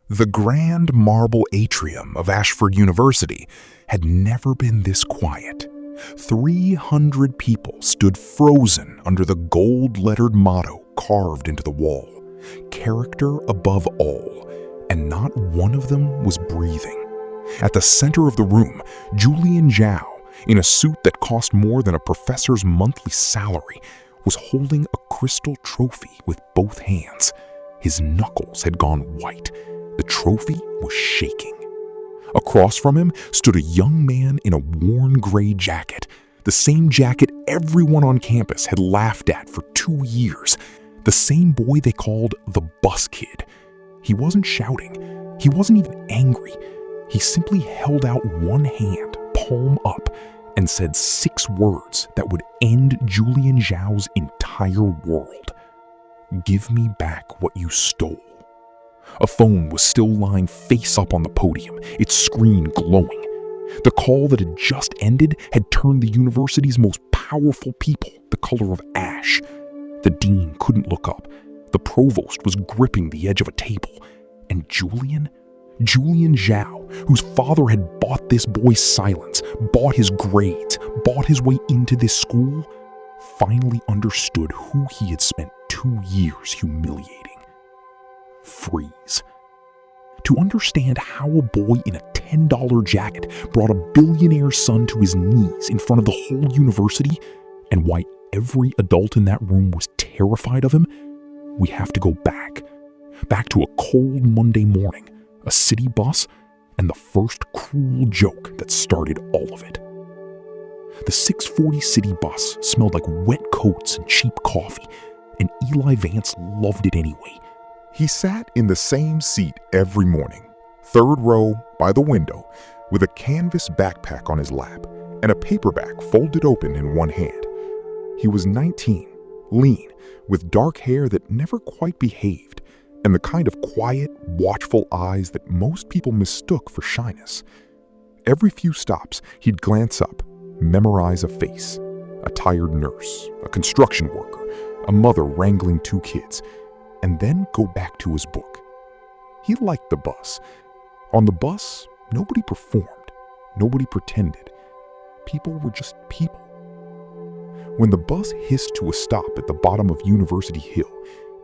The grand marble atrium of Ashford University had never been this quiet. 300 people stood frozen under the gold-lettered motto carved into the wall, "Character above all," and not one of them was breathing. At the center of the room, Julian Zhao, in a suit that cost more than a professor's monthly salary, was holding a crystal trophy with both hands. His knuckles had gone white. The trophy was shaking. Across from him stood a young man in a worn gray jacket, the same jacket everyone on campus had laughed at for 2 years, the same boy they called the bus kid. He wasn't shouting. He wasn't even angry. He simply held out one hand, palm up, and said 6 words that would end Julian Zhao's entire world. "Give me back what you stole." A phone was still lying face up on the podium, its screen glowing. The call that had just ended had turned the university's most powerful people the color of ash. The dean couldn't look up. The provost was gripping the edge of a table. And Julian Zhao, whose father had bought this boy's silence, bought his grades, bought his way into this school, finally understood who he had spent 2 years humiliating. Freeze. To understand how a boy in a $10 jacket brought a billionaire's son to his knees in front of the whole university, and why every adult in that room was terrified of him, we have to go back to a cold Monday morning, a city bus, and the first cruel joke that started all of it. The 640 city bus smelled like wet coats and cheap coffee, and Eli Vance loved it anyway. He sat in the same seat every morning, 3rd row by the window, with a canvas backpack on his lap and a paperback folded open in one hand. He was 19, lean, with dark hair that never quite behaved, and the kind of quiet, watchful eyes that most people mistook for shyness. Every few stops, he'd glance up, memorize a face, a tired nurse, a construction worker, a mother wrangling 2 kids, and then go back to his book. He liked the bus. On the bus, nobody performed, nobody pretended. People were just people. When the bus hissed to a stop at the bottom of University Hill,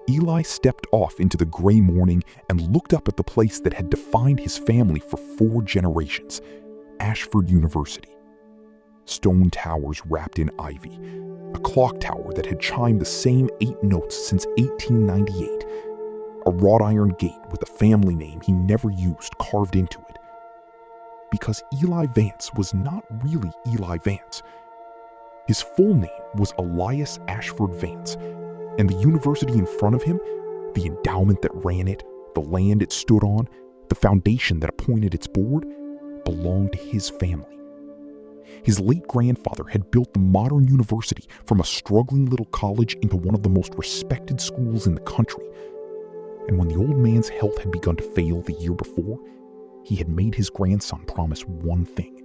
Eli stepped off into the gray morning and looked up at the place that had defined his family for 4 generations, Ashford University. Stone towers wrapped in ivy, a clock tower that had chimed the same 8 notes since 1898, a wrought iron gate with a family name he never used carved into it. Because Eli Vance was not really Eli Vance. His full name was Elias Ashford Vance, and the university in front of him, the endowment that ran it, the land it stood on, the foundation that appointed its board, belonged to his family. His late grandfather had built the modern university from a struggling little college into one of the most respected schools in the country. And when the old man's health had begun to fail the year before, he had made his grandson promise one thing.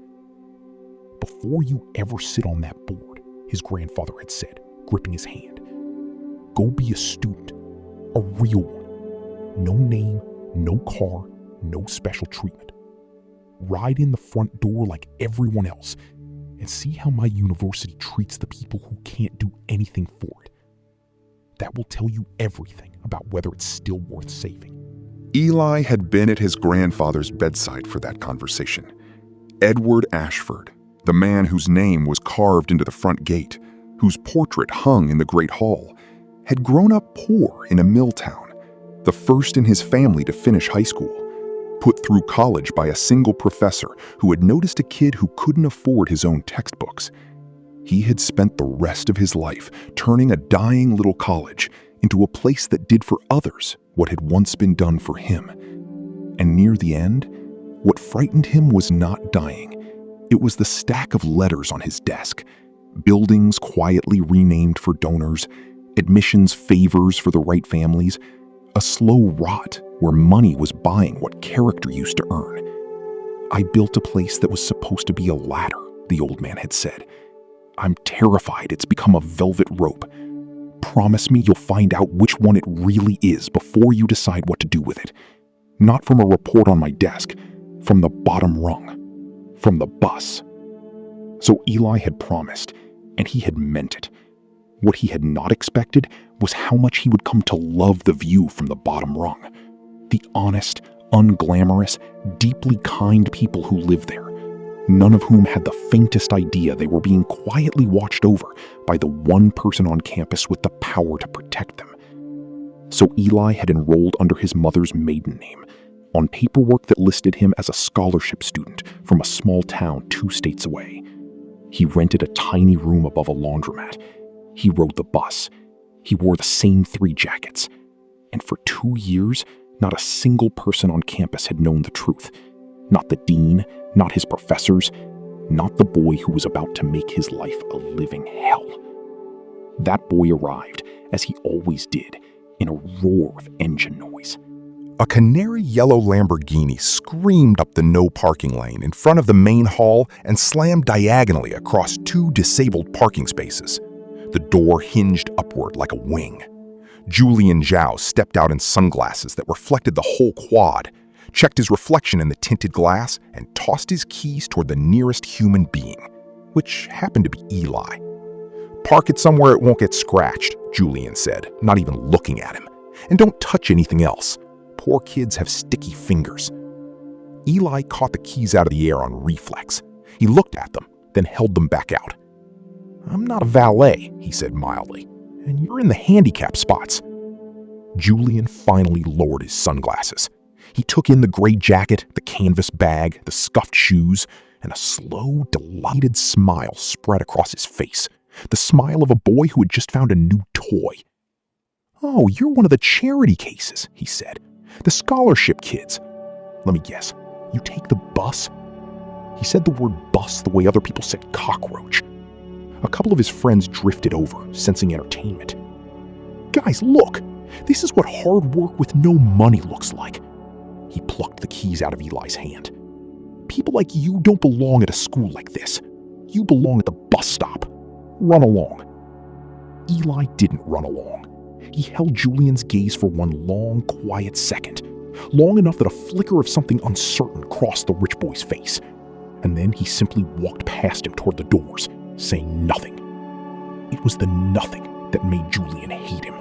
"Before you ever sit on that board," his grandfather had said, gripping his hand, "go be a student, a real one. No name, no car, no special treatment. Ride in the front door like everyone else, and see how my university treats the people who can't do anything for it. That will tell you everything about whether it's still worth saving." Eli had been at his grandfather's bedside for that conversation. Edward Ashford, the man whose name was carved into the front gate, whose portrait hung in the Great Hall, had grown up poor in a mill town, the first in his family to finish high school, put through college by a single professor who had noticed a kid who couldn't afford his own textbooks. He had spent the rest of his life turning a dying little college into a place that did for others what had once been done for him. And near the end, what frightened him was not dying. It was the stack of letters on his desk, buildings quietly renamed for donors, admissions favors for the right families, a slow rot where money was buying what character used to earn. "I built a place that was supposed to be a ladder," the old man had said. "I'm terrified it's become a velvet rope. Promise me you'll find out which one it really is before you decide what to do with it." Not from a report on my desk, from the bottom rung, from the bus. So Eli had promised, and he had meant it. What he had not expected was how much he would come to love the view from the bottom rung. The honest, unglamorous, deeply kind people who lived there, none of whom had the faintest idea they were being quietly watched over by the one person on campus with the power to protect them. So Eli had enrolled under his mother's maiden name, on paperwork that listed him as a scholarship student from a small town 2 states away. He rented a tiny room above a laundromat. He rode the bus. He wore the same 3 jackets. And for 2 years, not a single person on campus had known the truth. Not the dean, not his professors, not the boy who was about to make his life a living hell. That boy arrived, as he always did, in a roar of engine noise. A canary yellow Lamborghini screamed up the no parking lane in front of the main hall and slammed diagonally across 2 disabled parking spaces. The door hinged upward like a wing. Julian Zhao stepped out in sunglasses that reflected the whole quad, checked his reflection in the tinted glass, and tossed his keys toward the nearest human being, which happened to be Eli. "Park it somewhere it won't get scratched," Julian said, not even looking at him. "And don't touch anything else. Poor kids have sticky fingers." Eli caught the keys out of the air on reflex. He looked at them, then held them back out. "I'm not a valet," he said mildly, "and you're in the handicap spots." Julian finally lowered his sunglasses. He took in the gray jacket, the canvas bag, the scuffed shoes, and a slow, delighted smile spread across his face. The smile of a boy who had just found a new toy. "Oh, you're one of the charity cases," he said. "The scholarship kids. Let me guess, you take the bus?" He said the word bus the way other people said cockroach. A couple of his friends drifted over, sensing entertainment. "Guys, look! This is what hard work with no money looks like." He plucked the keys out of Eli's hand. "People like you don't belong at a school like this. You belong at the bus stop. Run along." Eli didn't run along. He held Julian's gaze for one long, quiet second, long enough that a flicker of something uncertain crossed the rich boy's face. And then he simply walked past him toward the doors, saying nothing. It was the nothing that made Julian hate him.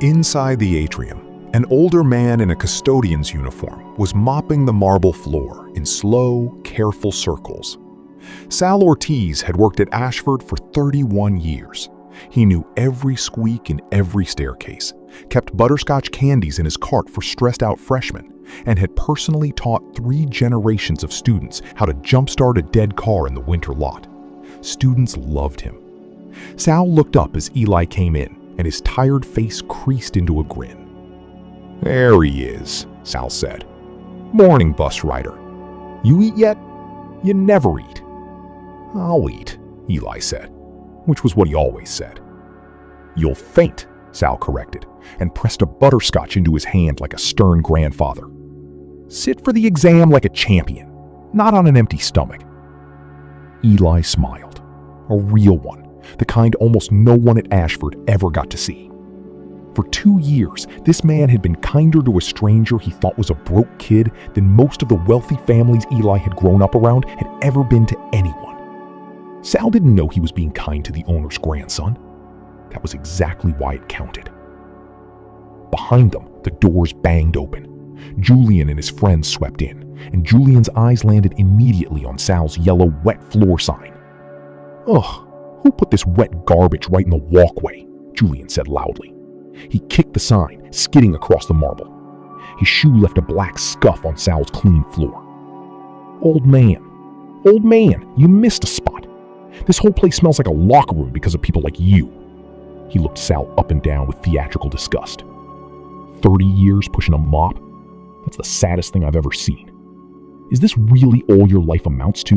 Inside the atrium, an older man in a custodian's uniform was mopping the marble floor in slow, careful circles. Sal Ortiz had worked at Ashford for 31 years. He knew every squeak in every staircase, kept butterscotch candies in his cart for stressed-out freshmen, and had personally taught 3 generations of students how to jumpstart a dead car in the winter lot. Students loved him. Sal looked up as Eli came in, and his tired face creased into a grin. "There he is," Sal said. "Morning, bus rider. You eat yet? You never eat." "I'll eat," Eli said, which was what he always said. "You'll faint," Sal corrected, and pressed a butterscotch into his hand like a stern grandfather. "Sit for the exam like a champion, not on an empty stomach." Eli smiled, a real one, the kind almost no one at Ashford ever got to see. For 2 years, this man had been kinder to a stranger he thought was a broke kid than most of the wealthy families Eli had grown up around had ever been to anyone. Sal didn't know he was being kind to the owner's grandson. That was exactly why it counted. Behind them, the doors banged open. Julian and his friends swept in, and Julian's eyes landed immediately on Sal's yellow wet floor sign. "Ugh, who put this wet garbage right in the walkway?" Julian said loudly. He kicked the sign, skidding across the marble. His shoe left a black scuff on Sal's clean floor. Old man, you missed a spot. This whole place smells like a locker room because of people like you." He looked Sal up and down with theatrical disgust. 30 years pushing a mop? That's the saddest thing I've ever seen. Is this really all your life amounts to?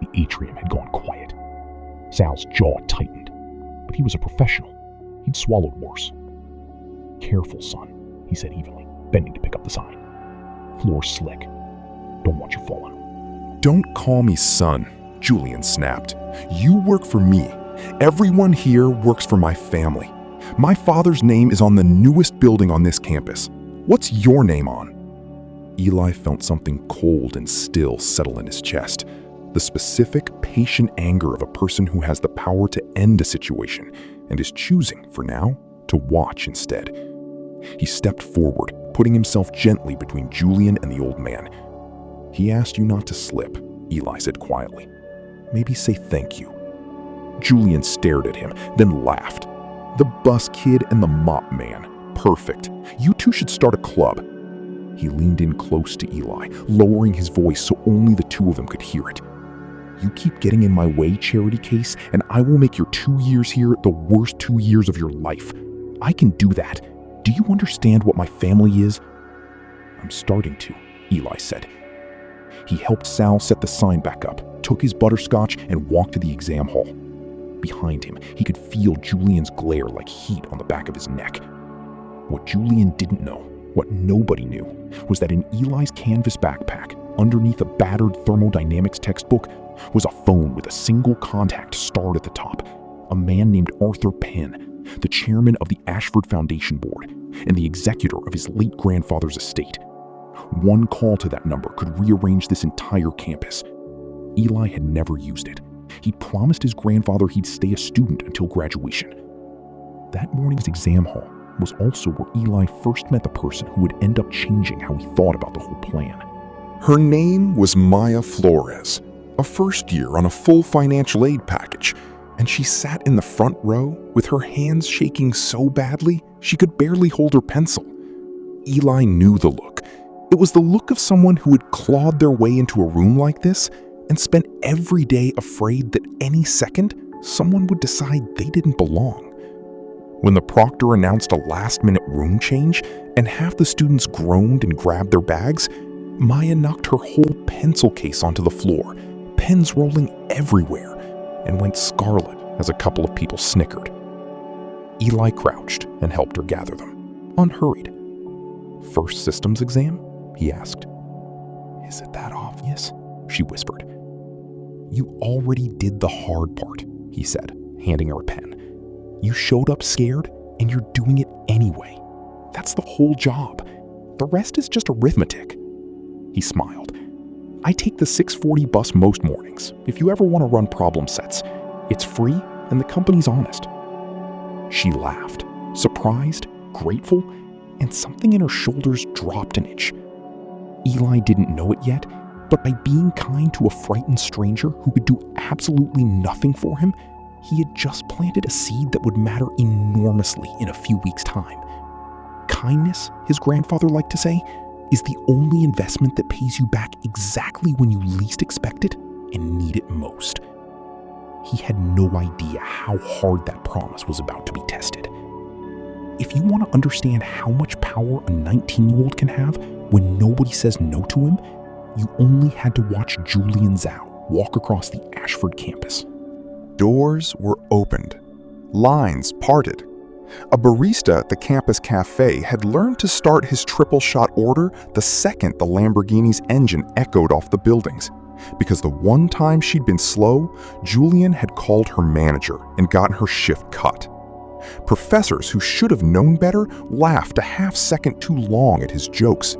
The atrium had gone quiet. Sal's jaw tightened, but he was a professional. He'd swallowed worse. "Careful, son," he said evenly, bending to pick up the sign. "Floor's slick. Don't want you falling." "Don't call me son," Julian snapped. "You work for me. Everyone here works for my family. My father's name is on the newest building on this campus. What's your name on?" Eli felt something cold and still settle in his chest. The specific, patient anger of a person who has the power to end a situation and is choosing, for now, to watch instead. He stepped forward, putting himself gently between Julian and the old man. "He asked you not to slip," Eli said quietly. "Maybe say thank you." Julian stared at him, then laughed. "The bus kid and the mop man. Perfect. You two should start a club." He leaned in close to Eli, lowering his voice so only the two of them could hear it. "You keep getting in my way, Charity Case, and I will make your 2 years here the worst 2 years of your life. I can do that. Do you understand what my family is?" "I'm starting to," Eli said. He helped Sal set the sign back up, took his butterscotch, and walked to the exam hall. Behind him, he could feel Julian's glare like heat on the back of his neck. What Julian didn't know, what nobody knew, was that in Eli's canvas backpack, underneath a battered thermodynamics textbook, was a phone with a single contact starred at the top. A man named Arthur Penn, the chairman of the Ashford Foundation Board, and the executor of his late grandfather's estate. One call to that number could rearrange this entire campus. Eli had never used it. He'd promised his grandfather he'd stay a student until graduation. That morning's exam hall was also where Eli first met the person who would end up changing how he thought about the whole plan. Her name was Maya Flores, a first year on a full financial aid package, and she sat in the front row with her hands shaking so badly she could barely hold her pencil. Eli knew the look. It was the look of someone who had clawed their way into a room like this and spent every day afraid that any second someone would decide they didn't belong. When the proctor announced a last-minute room change and half the students groaned and grabbed their bags, Maya knocked her whole pencil case onto the floor, pens rolling everywhere, and went scarlet as a couple of people snickered. Eli crouched and helped her gather them, unhurried. "First systems exam?" he asked. "Is it that obvious?" she whispered. "You already did the hard part," he said, handing her a pen. "You showed up scared, and you're doing it anyway. That's the whole job. The rest is just arithmetic." He smiled. "I take the 6:40 bus most mornings, if you ever want to run problem sets. It's free, and the company's honest." She laughed, surprised, grateful, and something in her shoulders dropped an inch. Eli didn't know it yet, but by being kind to a frightened stranger who could do absolutely nothing for him, he had just planted a seed that would matter enormously in a few weeks' time. Kindness, his grandfather liked to say, is the only investment that pays you back exactly when you least expect it and need it most. He had no idea how hard that promise was about to be tested. If you want to understand how much power a 19-year-old can have when nobody says no to him, you only had to watch Julian Zhao walk across the Ashford campus. Doors were opened. Lines parted. A barista at the campus cafe had learned to start his triple-shot order the second the Lamborghini's engine echoed off the buildings. Because the one time she'd been slow, Julian had called her manager and gotten her shift cut. Professors who should have known better laughed a half-second too long at his jokes.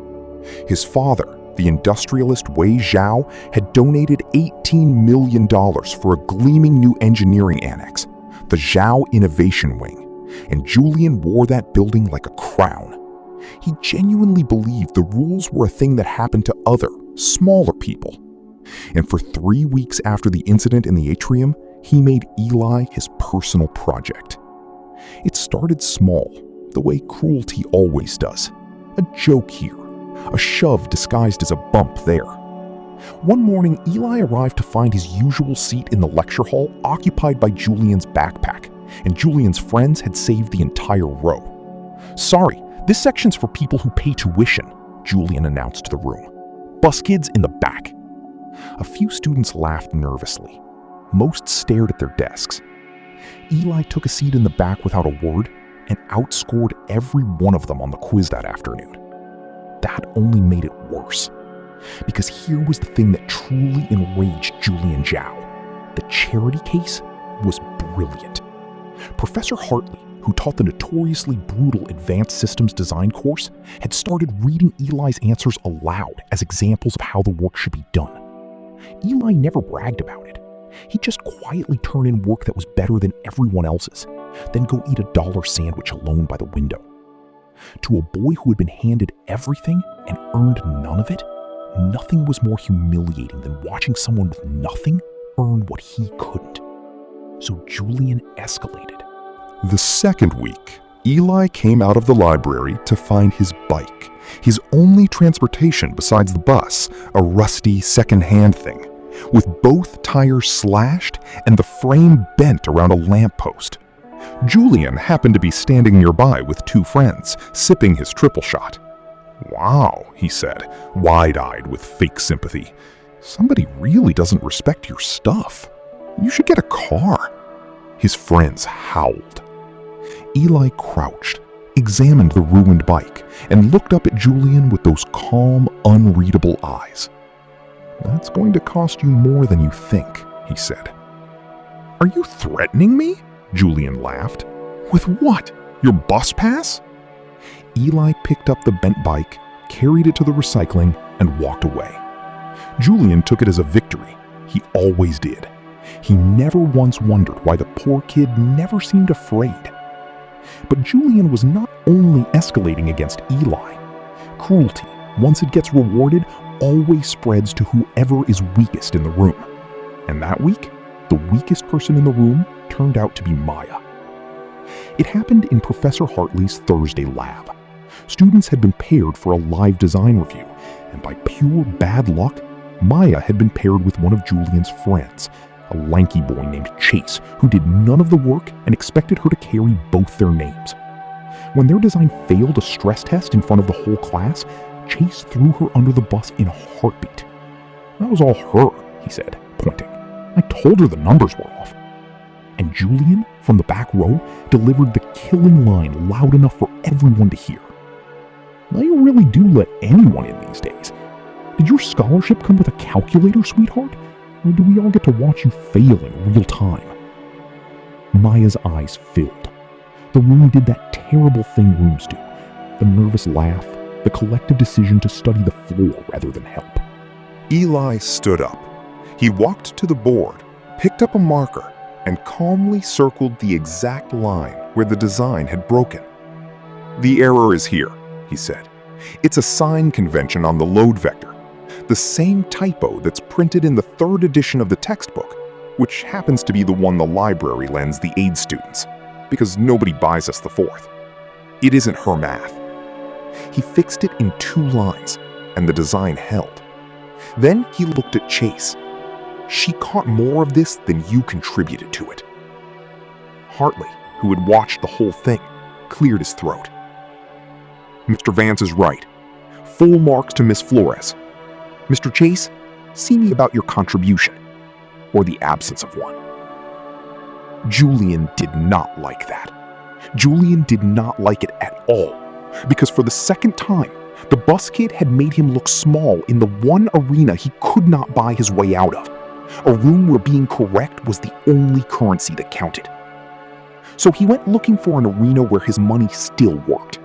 His father, the industrialist Wei Zhao, had donated $18 million for a gleaming new engineering annex, the Zhao Innovation Wing, and Julian wore that building like a crown. He genuinely believed the rules were a thing that happened to other, smaller people. And for 3 weeks after the incident in the atrium, he made Eli his personal project. It started small, the way Cruelty always does. A joke here, a shove disguised as a bump there. One morning, Eli arrived to find his usual seat in the lecture hall occupied by Julian's backpack, and Julian's friends had saved the entire row. "Sorry, this section's for people who pay tuition," Julian announced to the room. "Bus kids in the back." A few students laughed nervously. Most stared at their desks. Eli took a seat in the back without a word and outscored every one of them on the quiz that afternoon. That only made it worse. Because here was the thing that truly enraged Julian Zhao. The charity case was brilliant. Professor Hartley, who taught the notoriously brutal Advanced Systems Design course, had started reading Eli's answers aloud as examples of how the work should be done. Eli never bragged about it. He'd just quietly turn in work that was better than everyone else's, then go eat a $1 sandwich alone by the window. To a boy who had been handed everything and earned none of it, nothing was more humiliating than watching someone with nothing earn what he couldn't. So Julian escalated. The second week, Eli came out of the library to find his bike, his only transportation besides the bus, a rusty second-hand thing, with both tires slashed and the frame bent around a lamppost. Julian happened to be standing nearby with two friends, sipping his triple shot. "Wow," he said, wide-eyed with fake sympathy. "Somebody really doesn't respect your stuff. You should get a car." His friends howled. Eli crouched, examined the ruined bike, and looked up at Julian with those calm, unreadable eyes. "That's going to cost you more than you think," he said. "Are you threatening me?" Julian laughed. "With what? Your bus pass?" Eli picked up the bent bike, carried it to the recycling, and walked away. Julian took it as a victory. He always did. He never once wondered why the poor kid never seemed afraid. But Julian was not only escalating against Eli. Cruelty, once it gets rewarded, always spreads to whoever is weakest in the room. And that week, the weakest person in the room turned out to be Maya. It happened in Professor Hartley's Thursday lab. Students had been paired for a live design review, and by pure bad luck, Maya had been paired with one of Julian's friends, a lanky boy named Chase, who did none of the work and expected her to carry both their names. When their design failed a stress test in front of the whole class, Chase threw her under the bus in a heartbeat. "That was all her," he said, pointing. "I told her the numbers were off." And Julian, from the back row, delivered the killing line loud enough for everyone to hear. "They really do let anyone in these days. Did your scholarship come with a calculator, sweetheart? Or do we all get to watch you fail in real time?" Maya's eyes filled. The room did that terrible thing rooms do. The nervous laugh, the collective decision to study the floor rather than help. Eli stood up. He walked to the board, picked up a marker, and calmly circled the exact line where the design had broken. "The error is here," he said. "It's a sign convention on the load vector. The same typo that's printed in the 3rd edition of the textbook, which happens to be the one the library lends the aid students, because nobody buys us the 4th. It isn't her math." He fixed it in 2 lines, and the design held. Then he looked at Chase. "She caught more of this than you contributed to it." Hartley, who had watched the whole thing, cleared his throat. "Mr. Vance is right. Full marks to Miss Flores. Mr. Chase, see me about your contribution, or the absence of one." Julian did not like that. Julian did not like it at all, because for the second time, the bus kid had made him look small in the one arena he could not buy his way out of, a room where being correct was the only currency that counted. So he went looking for an arena where his money still worked.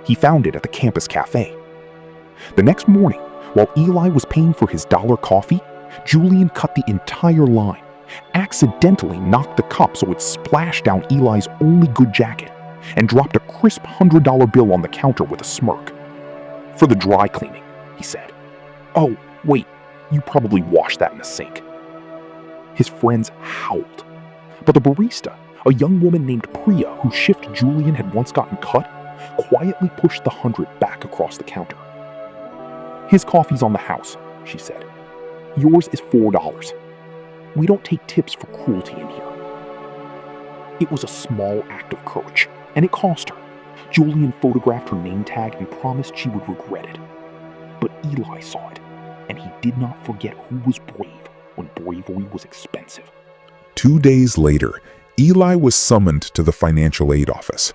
He found it at the campus cafe. The next morning, while Eli was paying for his $1 coffee, Julian cut the entire line, accidentally knocked the cup so it splashed down Eli's only good jacket, and dropped a crisp $100 bill on the counter with a smirk. "For the dry cleaning," he said. "Oh, wait, you probably washed that in the sink." His friends howled. But the barista, a young woman named Priya whose shift Julian had once gotten cut, quietly pushed the 100 back across the counter. "His coffee's on the house," she said. "Yours is $4. We don't take tips for cruelty in here." It was a small act of courage, and it cost her. Julian photographed her name tag and promised she would regret it. But Eli saw it, and he did not forget who was brave when bravery was expensive. 2 days later, Eli was summoned to the financial aid office.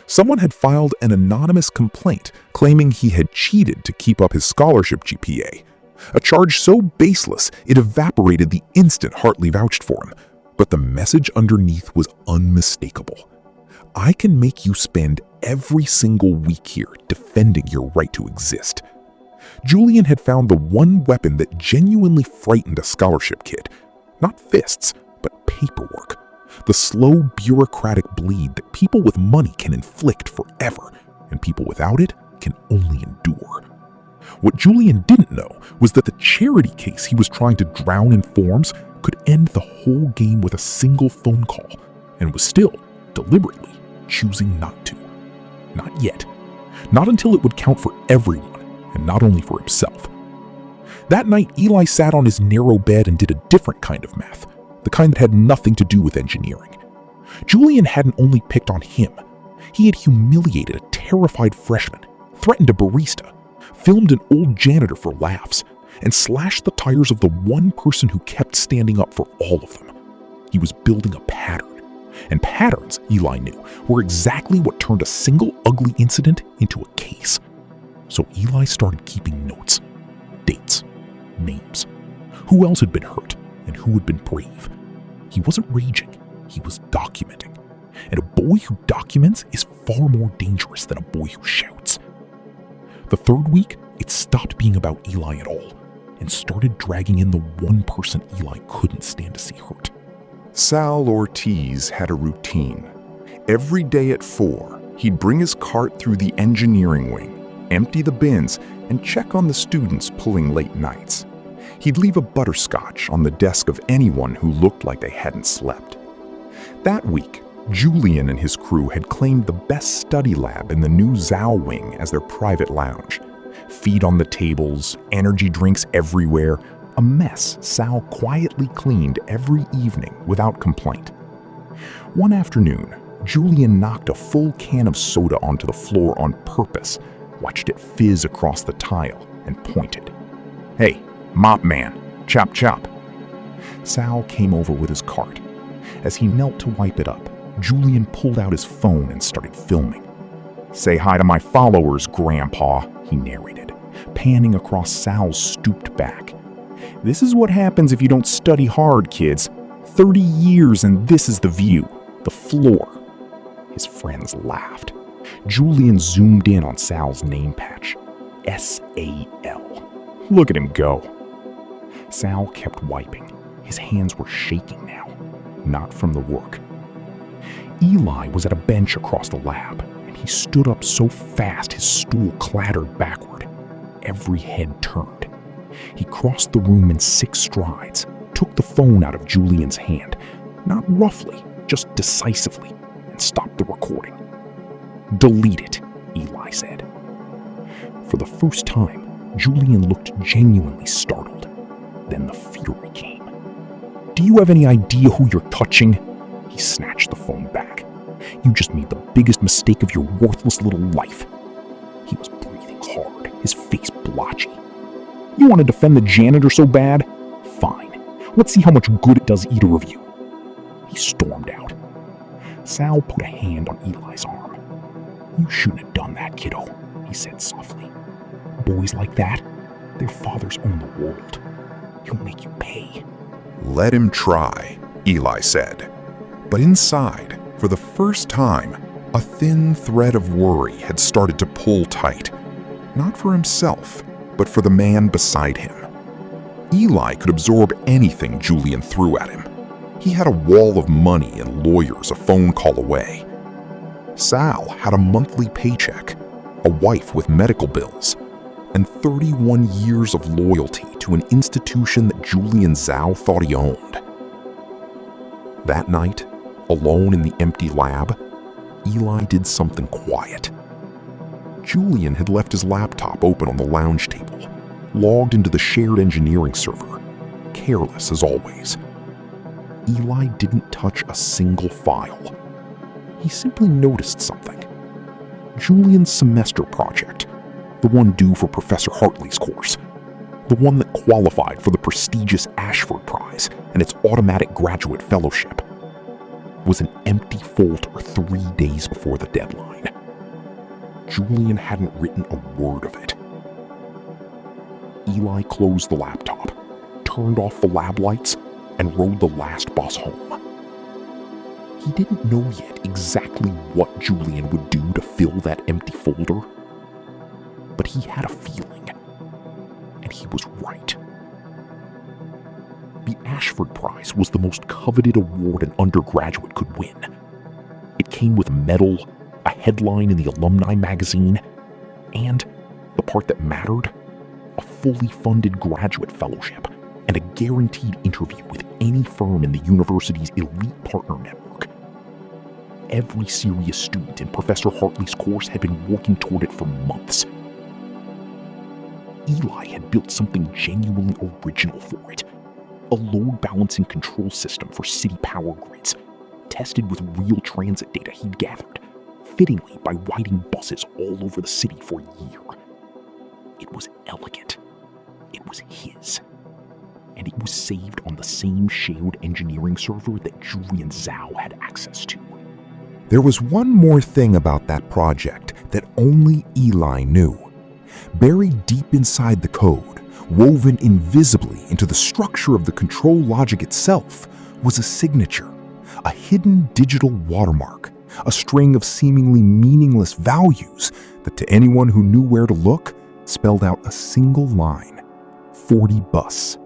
Someone had filed an anonymous complaint claiming he had cheated to keep up his scholarship GPA, a charge so baseless it evaporated the instant Hartley vouched for him. But the message underneath was unmistakable. I can make you spend every single week here defending your right to exist. Julian had found the one weapon that genuinely frightened a scholarship kid. Not fists, but paperwork. The slow, bureaucratic bleed that people with money can inflict forever, and people without it can only endure. What Julian didn't know was that the charity case he was trying to drown in forms could end the whole game with a single phone call, and was still, deliberately, choosing not to. Not yet. Not until it would count for everyone, and not only for himself. That night, Eli sat on his narrow bed and did a different kind of math, the kind that had nothing to do with engineering. Julian hadn't only picked on him. He had humiliated a terrified freshman, threatened a barista, filmed an old janitor for laughs, and slashed the tires of the one person who kept standing up for all of them. He was building a pattern. And patterns, Eli knew, were exactly what turned a single ugly incident into a case. So Eli started keeping notes, dates, names, who else had been hurt and who had been brave. He wasn't raging, he was documenting. And a boy who documents is far more dangerous than a boy who shouts. The third week, it stopped being about Eli at all and started dragging in the one person Eli couldn't stand to see hurt. Sal Ortiz had a routine. Every day at 4, he'd bring his cart through the engineering wing, empty the bins, and check on the students pulling late nights. He'd leave a butterscotch on the desk of anyone who looked like they hadn't slept. That week, Julian and his crew had claimed the best study lab in the new Zao wing as their private lounge. Feet on the tables, energy drinks everywhere, a mess Sal quietly cleaned every evening without complaint. One afternoon, Julian knocked a full can of soda onto the floor on purpose, watched it fizz across the tile, and pointed. "Hey, mop man, chop chop." Sal came over with his cart. As he knelt to wipe it up, Julian pulled out his phone and started filming. "Say hi to my followers, Grandpa," he narrated, panning across Sal's stooped back. "This is what happens if you don't study hard, kids. 30 years and this is the view, the floor." His friends laughed. Julian zoomed in on Sal's name patch. S-A-L. Look at him go. Sal kept wiping. His hands were shaking now, not from the work. Eli was at a bench across the lab, and he stood up so fast his stool clattered backward. Every head turned. He crossed the room in 6 strides, took the phone out of Julian's hand, not roughly, just decisively, and stopped the recording. "Delete it," Eli said. For the first time, Julian looked genuinely startled. Then the fury came. "Do you have any idea who you're touching?" He snatched the phone back. "You just made the biggest mistake of your worthless little life." He was breathing hard, his face blotchy. "You want to defend the janitor so bad? Fine. Let's see how much good it does either of you." He stormed out. Sal put a hand on Eli's arm. "You shouldn't have done that, kiddo," he said softly. "Boys like that, their fathers own the world. He'll make you pay." "Let him try," Eli said. But inside, for the first time, a thin thread of worry had started to pull tight. Not for himself, but for the man beside him. Eli could absorb anything Julian threw at him. He had a wall of money and lawyers a phone call away. Sal had a monthly paycheck, a wife with medical bills, and 31 years of loyalty to an institution that Julian Zao thought he owned. That night, alone in the empty lab, Eli did something quiet. Julian had left his laptop open on the lounge table, logged into the shared engineering server, careless as always. Eli didn't touch a single file. He simply noticed something. Julian's semester project, the one due for Professor Hartley's course, the one that qualified for the prestigious Ashford Prize and its automatic graduate fellowship, was an empty folder 3 days before the deadline. Julian hadn't written a word of it. Eli closed the laptop, turned off the lab lights, and rode the last bus home. He didn't know yet exactly what Julian would do to fill that empty folder, but he had a feeling, and he was right. The Ashford Prize was the most coveted award an undergraduate could win. It came with a medal, a headline in the alumni magazine, and, the part that mattered, a fully funded graduate fellowship and a guaranteed interview with any firm in the university's elite partner network. Every serious student in Professor Hartley's course had been working toward it for months. Eli had built something genuinely original for it. A load balancing control system for city power grids, tested with real transit data he'd gathered, fittingly by riding buses all over the city for a year. It was elegant. It was his. And it was saved on the same shared engineering server that Julian Zhao had access to. There was one more thing about that project that only Eli knew. Buried deep inside the code, woven invisibly into the structure of the control logic itself, was a signature, a hidden digital watermark, a string of seemingly meaningless values that to anyone who knew where to look spelled out a single line: 40 bus.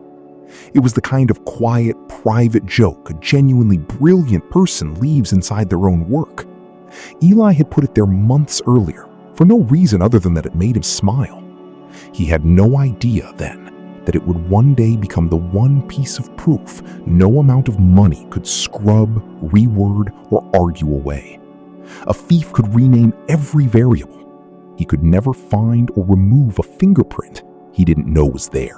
It was the kind of quiet, private joke a genuinely brilliant person leaves inside their own work. Eli had put it there months earlier, for no reason other than that it made him smile. He had no idea then that it would one day become the one piece of proof no amount of money could scrub, reword, or argue away. A thief could rename every variable. He could never find or remove a fingerprint he didn't know was there.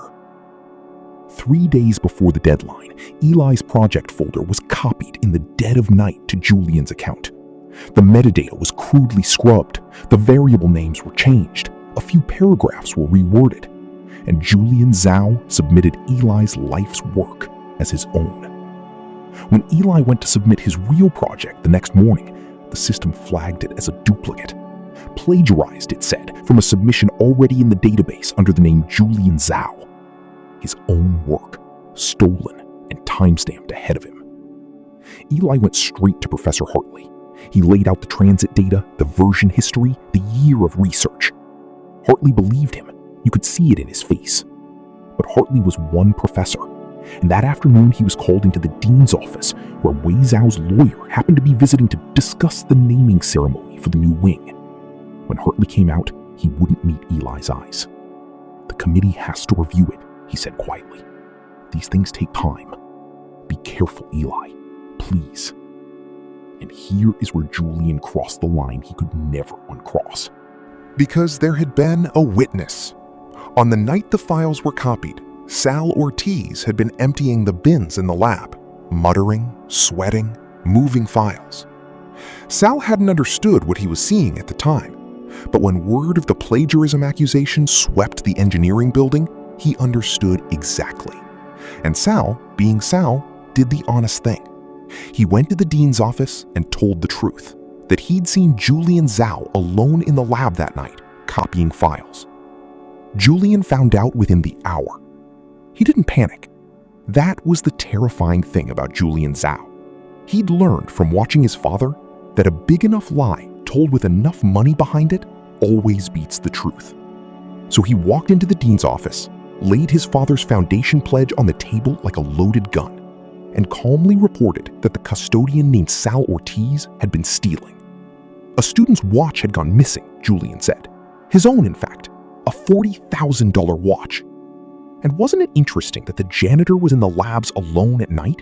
3 days before the deadline, Eli's project folder was copied in the dead of night to Julian's account. The metadata was crudely scrubbed, the variable names were changed, a few paragraphs were reworded, and Julian Zhao submitted Eli's life's work as his own. When Eli went to submit his real project the next morning, the system flagged it as a duplicate. Plagiarized, it said, from a submission already in the database under the name Julian Zhao. His own work, stolen and timestamped ahead of him. Eli went straight to Professor Hartley. He laid out the transit data, the version history, the year of research. Hartley believed him. You could see it in his face. But Hartley was one professor, and that afternoon he was called into the dean's office, where Wei Zhao's lawyer happened to be visiting to discuss the naming ceremony for the new wing. When Hartley came out, he wouldn't meet Eli's eyes. "The committee has to review it," he said quietly. "These things take time. Be careful, Eli. Please." And here is where Julian crossed the line he could never uncross. Because there had been a witness. On the night the files were copied, Sal Ortiz had been emptying the bins in the lab, muttering, sweating, moving files. Sal hadn't understood what he was seeing at the time, but when word of the plagiarism accusation swept the engineering building, he understood exactly. And Sal, being Sal, did the honest thing. He went to the dean's office and told the truth, that he'd seen Julian Zhao alone in the lab that night, copying files. Julian found out within the hour. He didn't panic. That was the terrifying thing about Julian Zhao. He'd learned from watching his father that a big enough lie told with enough money behind it always beats the truth. So he walked into the dean's office, laid his father's foundation pledge on the table like a loaded gun, and calmly reported that the custodian named Sal Ortiz had been stealing. A student's watch had gone missing, Julian said. His own, in fact, a $40,000 watch. And wasn't it interesting that the janitor was in the labs alone at night?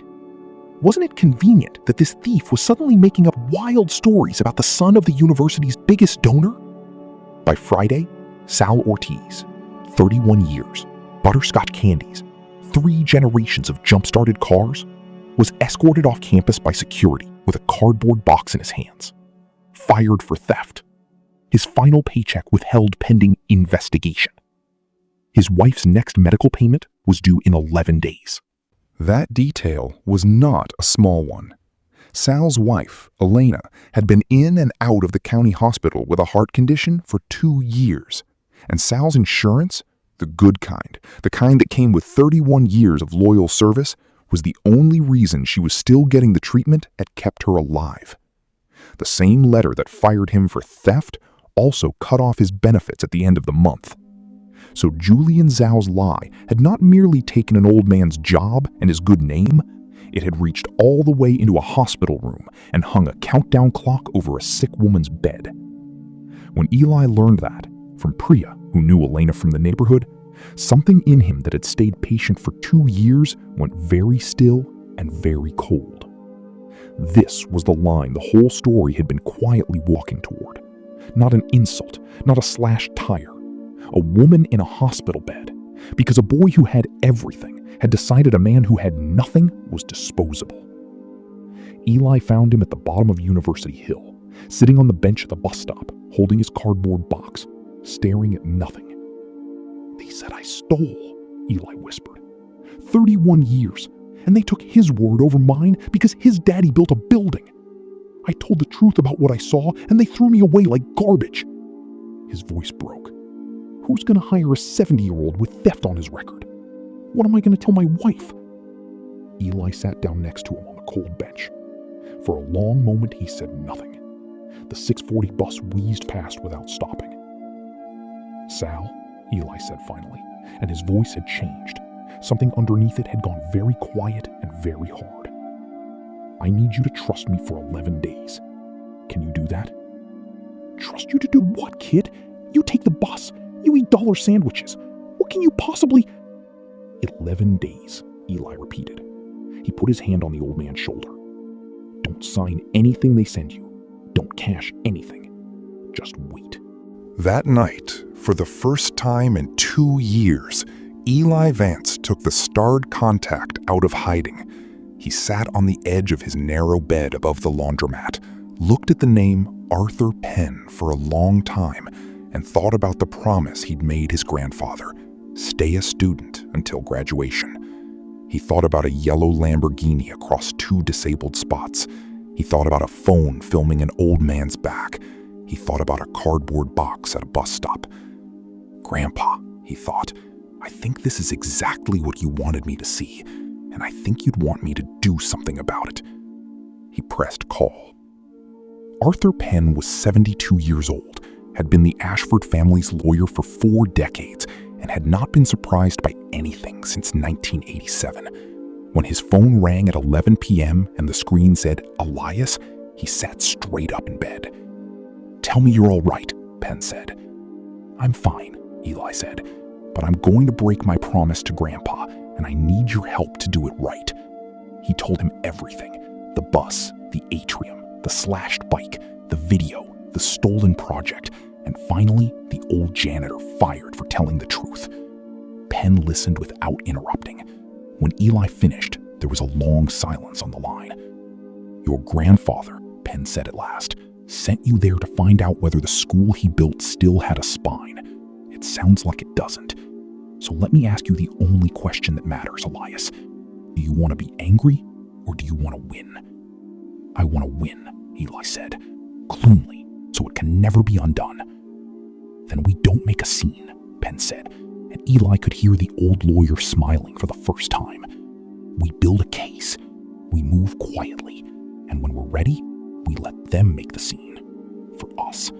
Wasn't it convenient that this thief was suddenly making up wild stories about the son of the university's biggest donor? By Friday, Sal Ortiz, 31 years, butterscotch candies, 3 generations of jump-started cars, was escorted off campus by security with a cardboard box in his hands. Fired for theft. His final paycheck withheld pending investigation. His wife's next medical payment was due in 11 days. That detail was not a small one. Sal's wife, Elena, had been in and out of the county hospital with a heart condition for 2 years. And Sal's insurance, the good kind, the kind that came with 31 years of loyal service, was the only reason she was still getting the treatment that kept her alive. The same letter that fired him for theft also cut off his benefits at the end of the month. So Julian Zhao's lie had not merely taken an old man's job and his good name, it had reached all the way into a hospital room and hung a countdown clock over a sick woman's bed. When Eli learned that, from Priya, who knew Elena from the neighborhood, something in him that had stayed patient for 2 years went very still and very cold. This was the line the whole story had been quietly walking toward. Not an insult, not a slashed tire. A woman in a hospital bed, because a boy who had everything had decided a man who had nothing was disposable. Eli found him at the bottom of University Hill, sitting on the bench at the bus stop, holding his cardboard box, staring at nothing. "They said I stole," Eli whispered. 31 years, and they took his word over mine because his daddy built a building. I told the truth about what I saw, and they threw me away like garbage. His voice broke. Who's going to hire a 70-year-old with theft on his record? What am I going to tell my wife? Eli sat down next to him on the cold bench. For a long moment, he said nothing. The 6:40 bus wheezed past without stopping. "Sal," Eli said finally, and his voice had changed. Something underneath it had gone very quiet and very hard. "I need you to trust me for 11 days. Can you do that?" "Trust you to do what, kid? You take the bus. You eat dollar sandwiches. What can you possibly—" 11 days, Eli repeated. He put his hand on the old man's shoulder. "Don't sign anything they send you. Don't cash anything. Just wait." That night, for the first time in 2 years, Eli Vance took the starred contact out of hiding. He sat on the edge of his narrow bed above the laundromat, looked at the name Arthur Penn for a long time, and thought about the promise he'd made his grandfather: stay a student until graduation. He thought about a yellow Lamborghini across 2 disabled spots. He thought about a phone filming an old man's back. He thought about a cardboard box at a bus stop. "Grandpa," he thought, "I think this is exactly what you wanted me to see, and I think you'd want me to do something about it." He pressed call. Arthur Penn was 72 years old, had been the Ashford family's lawyer for 4 decades, and had not been surprised by anything since 1987. When his phone rang at 11 p.m. and the screen said, "Elias," he sat straight up in bed. "Tell me you're all right," Penn said. "I'm fine," Eli said, "but I'm going to break my promise to Grandpa, and I need your help to do it right." He told him everything: the bus, the atrium, the slashed bike, the video, the stolen project, and finally, the old janitor fired for telling the truth. Penn listened without interrupting. When Eli finished, there was a long silence on the line. "Your grandfather," Penn said at last, "sent you there to find out whether the school he built still had a spine. It sounds like it doesn't. So let me ask you the only question that matters, Elias. Do you want to be angry, or do you want to win?" "I want to win," Eli said, "cleanly, so it can never be undone." "Then we don't make a scene," Penn said, and Eli could hear the old lawyer smiling for the first time. "We build a case, we move quietly, and when we're ready, we let them make the scene. For us."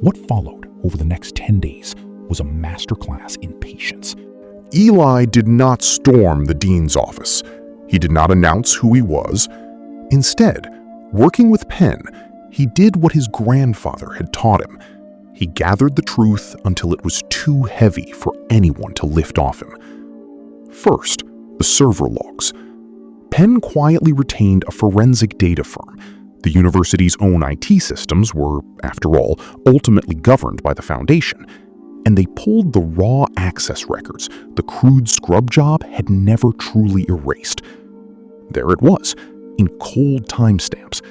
What followed over the next 10 days was a masterclass in patience. Eli did not storm the dean's office. He did not announce who he was. Instead, working with Penn, he did what his grandfather had taught him. He gathered the truth until it was too heavy for anyone to lift off him. First, the server logs. Penn quietly retained a forensic data firm. The university's own IT systems were, after all, ultimately governed by the foundation, and they pulled the raw access records the crude scrub job had never truly erased. There it was, in cold timestamps,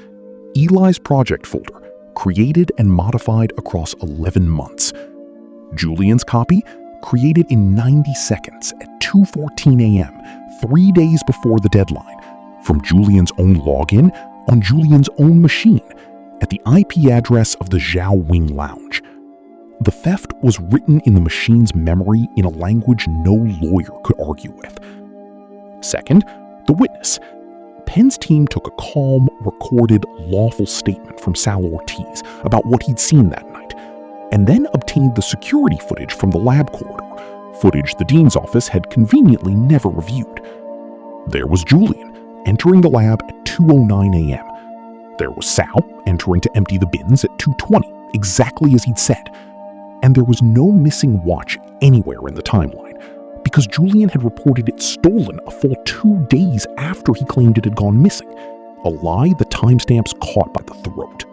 Eli's project folder, created and modified across 11 months. Julian's copy, created in 90 seconds at 2:14 a.m., 3 days before the deadline, from Julian's own login on Julian's own machine, at the IP address of the Zhao Wing Lounge. The theft was written in the machine's memory in a language no lawyer could argue with. Second, The witness. Penn's team took a calm, recorded, lawful statement from Sal Ortiz about what he'd seen that night, and then obtained the security footage from the lab corridor, footage the dean's office had conveniently never reviewed. There was Julian, entering the lab at 2:09 a.m. There was Sal, entering to empty the bins at 2:20, exactly as he'd said. And there was no missing watch anywhere in the timeline, because Julian had reported it stolen a full 2 days after he claimed it had gone missing, a lie the timestamps caught by the throat.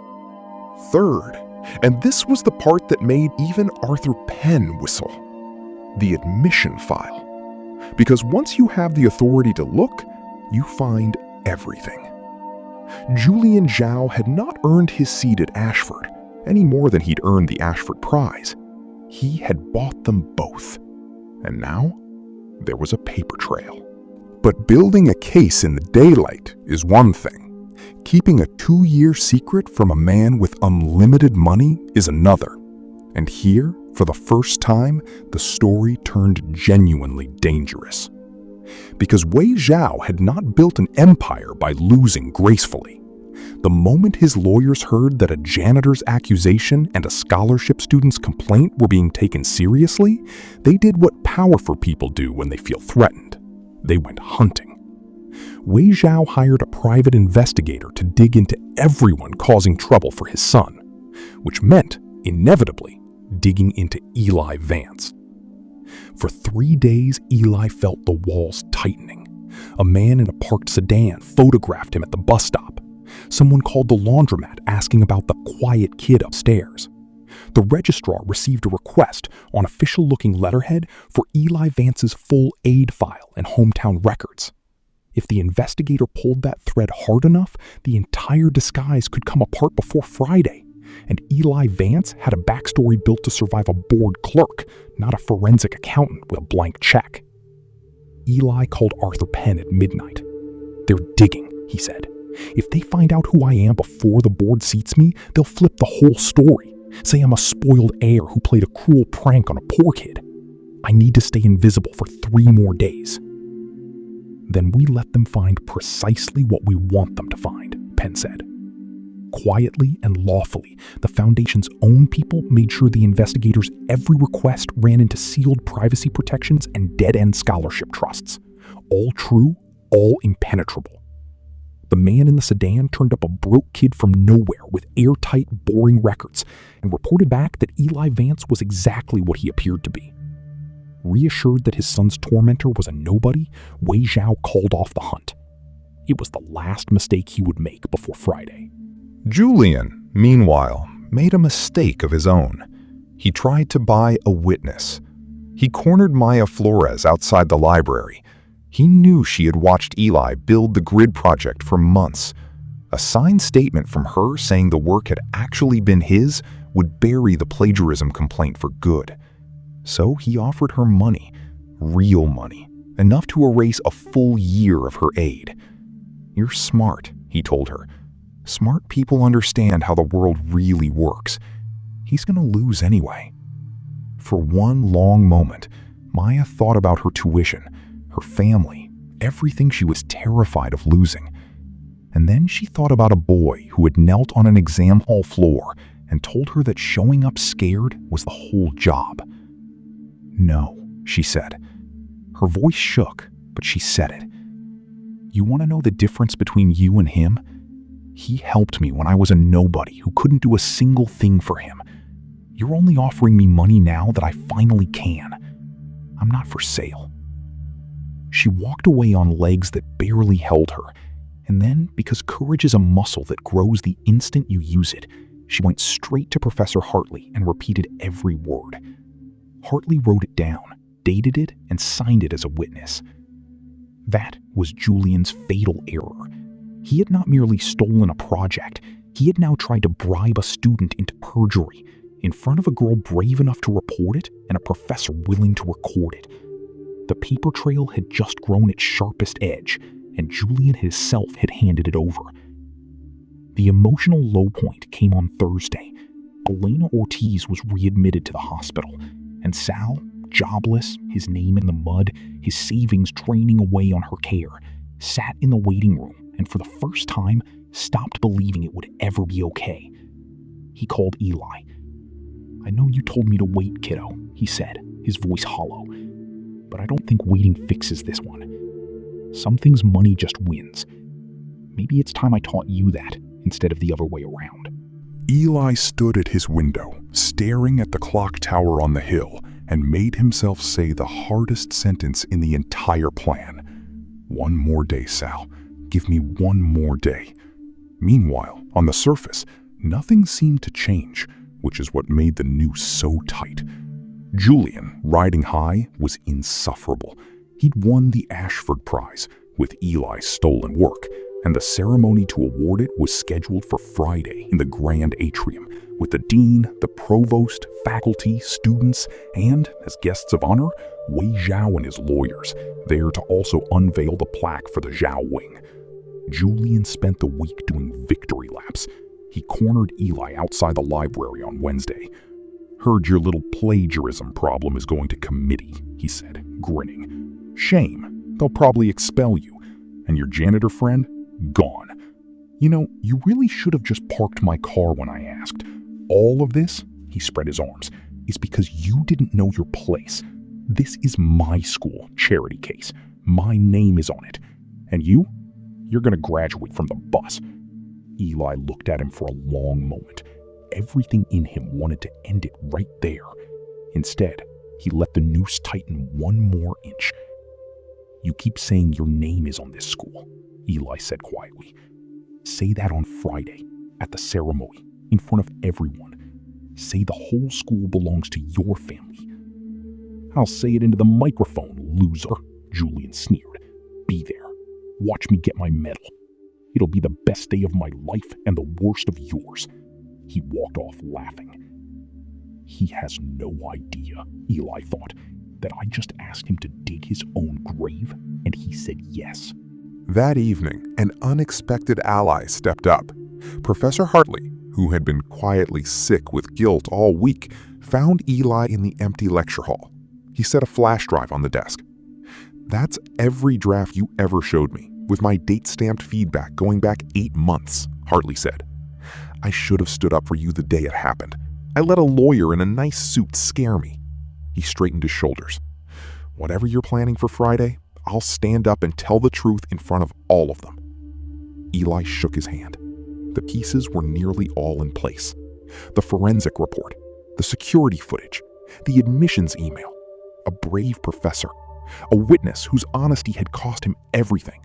Third, and this was the part that made even Arthur Penn whistle, the admission file. Because once you have the authority to look, you find everything. Julian Zhao had not earned his seat at Ashford any more than he'd earned the Ashford Prize. He had bought them both. And now, there was a paper trail. But building a case in the daylight is one thing. Keeping a 2-year secret from a man with unlimited money is another. And here, for the first time, the story turned genuinely dangerous. Because Wei Zhao had not built an empire by losing gracefully. The moment his lawyers heard that a janitor's accusation and a scholarship student's complaint were being taken seriously, they did what powerful people do when they feel threatened. They went hunting. Wei Zhao hired a private investigator to dig into everyone causing trouble for his son, which meant, inevitably, digging into Eli Vance. For 3 days, Eli felt the walls tightening. A man in a parked sedan photographed him at the bus stop. Someone called the laundromat asking about the quiet kid upstairs. The registrar received a request on official-looking letterhead for Eli Vance's full aid file and hometown records. If the investigator pulled that thread hard enough, the entire disguise could come apart before Friday. And Eli Vance had a backstory built to survive a bored clerk, not a forensic accountant with a blank check. Eli called Arthur Penn at midnight. "They're digging," he said. "If they find out who I am before the board seats me, they'll flip the whole story. Say I'm a spoiled heir who played a cruel prank on a poor kid. I need to stay invisible for 3 more days." "Then we let them find precisely what we want them to find," Penn said. Quietly and lawfully, the Foundation's own people made sure the investigators' every request ran into sealed privacy protections and dead-end scholarship trusts. All true, all impenetrable. The man in the sedan turned up a broke kid from nowhere with airtight, boring records and reported back that Eli Vance was exactly what he appeared to be. Reassured that his son's tormentor was a nobody, Wei Zhao called off the hunt. It was the last mistake he would make before Friday. Julian, meanwhile, made a mistake of his own. He tried to buy a witness. He cornered Maya Flores outside the library. He knew she had watched Eli build the grid project for months. A signed statement from her saying the work had actually been his would bury the plagiarism complaint for good. So he offered her money, real money, enough to erase a full year of her aid. "You're smart," he told her. "Smart people understand how the world really works. He's going to lose anyway." For one long moment, Maya thought about her tuition, her family, everything she was terrified of losing. And then she thought about a boy who had knelt on an exam hall floor and told her that showing up scared was the whole job. "No," she said. Her voice shook, but she said it. "You want to know the difference between you and him? He helped me when I was a nobody who couldn't do a single thing for him. You're only offering me money now that I finally can. I'm not for sale." She walked away on legs that barely held her, and then, because courage is a muscle that grows the instant you use it, she went straight to Professor Hartley and repeated every word. Hartley wrote it down, dated it, and signed it as a witness. That was Julian's fatal error. He had not merely stolen a project, he had now tried to bribe a student into perjury, in front of a girl brave enough to report it and a professor willing to record it. The paper trail had just grown its sharpest edge, and Julian himself had handed it over. The emotional low point came on Thursday. Elena Ortiz was readmitted to the hospital, and Sal, jobless, his name in the mud, his savings draining away on her care, sat in the waiting room, and for the first time, stopped believing it would ever be okay. He called Eli. "I know you told me to wait, kiddo," he said, his voice hollow. "But I don't think waiting fixes this one. Some things money just wins. Maybe it's time I taught you that instead of the other way around." Eli stood at his window, staring at the clock tower on the hill, and made himself say the hardest sentence in the entire plan. "One more day, Sal. Give me one more day." Meanwhile, on the surface, nothing seemed to change, which is what made the noose so tight. Julian, riding high, was insufferable. He'd won the Ashford Prize with Eli's stolen work, and the ceremony to award it was scheduled for Friday in the Grand Atrium, with the dean, the provost, faculty, students, and, as guests of honor, Wei Zhao and his lawyers, there to also unveil the plaque for the Zhao wing. Julian spent the week doing victory laps. He cornered Eli outside the library on Wednesday. "Heard your little plagiarism problem is going to committee," he said, grinning. "Shame. They'll probably expel you. And your janitor friend? Gone. You know, you really should have just parked my car when I asked. All of this," he spread his arms, "is because you didn't know your place. This is my school charity case. My name is on it. And you're going to graduate from the bus." Eli looked at him for a long moment. Everything in him wanted to end it right there. Instead, he let the noose tighten one more inch. "You keep saying your name is on this school," Eli said quietly. "Say that on Friday, at the ceremony, in front of everyone. Say the whole school belongs to your family." "I'll say it into the microphone, loser," Julian sneered. "Be there. Watch me get my medal. It'll be the best day of my life and the worst of yours." He walked off laughing. He has no idea, Eli thought, that I just asked him to dig his own grave, and he said yes. That evening, an unexpected ally stepped up. Professor Hartley, who had been quietly sick with guilt all week, found Eli in the empty lecture hall. He set a flash drive on the desk. "That's every draft you ever showed me, with my date-stamped feedback going back 8 months, Hartley said. "I should have stood up for you the day it happened. I let a lawyer in a nice suit scare me." He straightened his shoulders. "Whatever you're planning for Friday, I'll stand up and tell the truth in front of all of them." Eli shook his hand. The pieces were nearly all in place. The forensic report, the security footage, the admissions email, a brave professor, a witness whose honesty had cost him everything,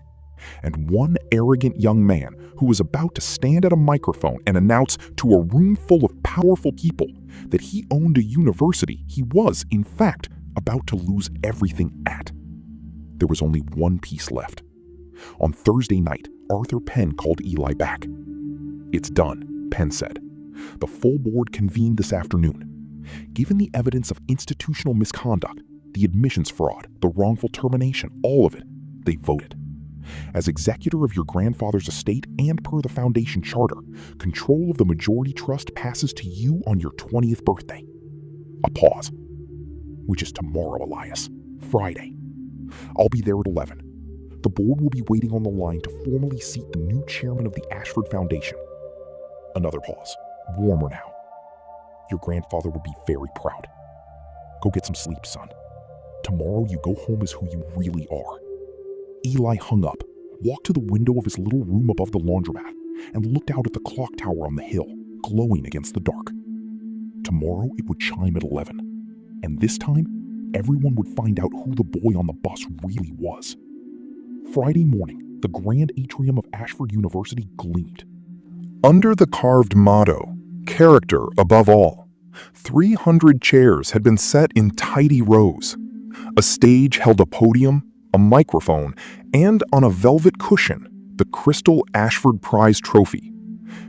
and one arrogant young man who was about to stand at a microphone and announce to a room full of powerful people that he owned a university he was, in fact, about to lose everything at. There was only one piece left. On Thursday night, Arthur Penn called Eli back. "It's done," Penn said. "The full board convened this afternoon. Given the evidence of institutional misconduct, the admissions fraud, the wrongful termination, all of it, they voted. As executor of your grandfather's estate and per the foundation charter, control of the majority trust passes to you on your 20th birthday." A pause. "Which is tomorrow, Elias. Friday. I'll be there at 11. The board will be waiting on the line to formally seat the new chairman of the Ashford Foundation." Another pause. Warmer now. "Your grandfather would be very proud. Go get some sleep, son. Tomorrow you go home as who you really are." Eli hung up, walked to the window of his little room above the laundromat, and looked out at the clock tower on the hill, glowing against the dark. Tomorrow it would chime at 11, and this time, everyone would find out who the boy on the bus really was. Friday morning, the grand atrium of Ashford University gleamed. Under the carved motto, "Character above all," 300 chairs had been set in tidy rows. A stage held a podium, a microphone, and on a velvet cushion, the crystal Ashford Prize trophy.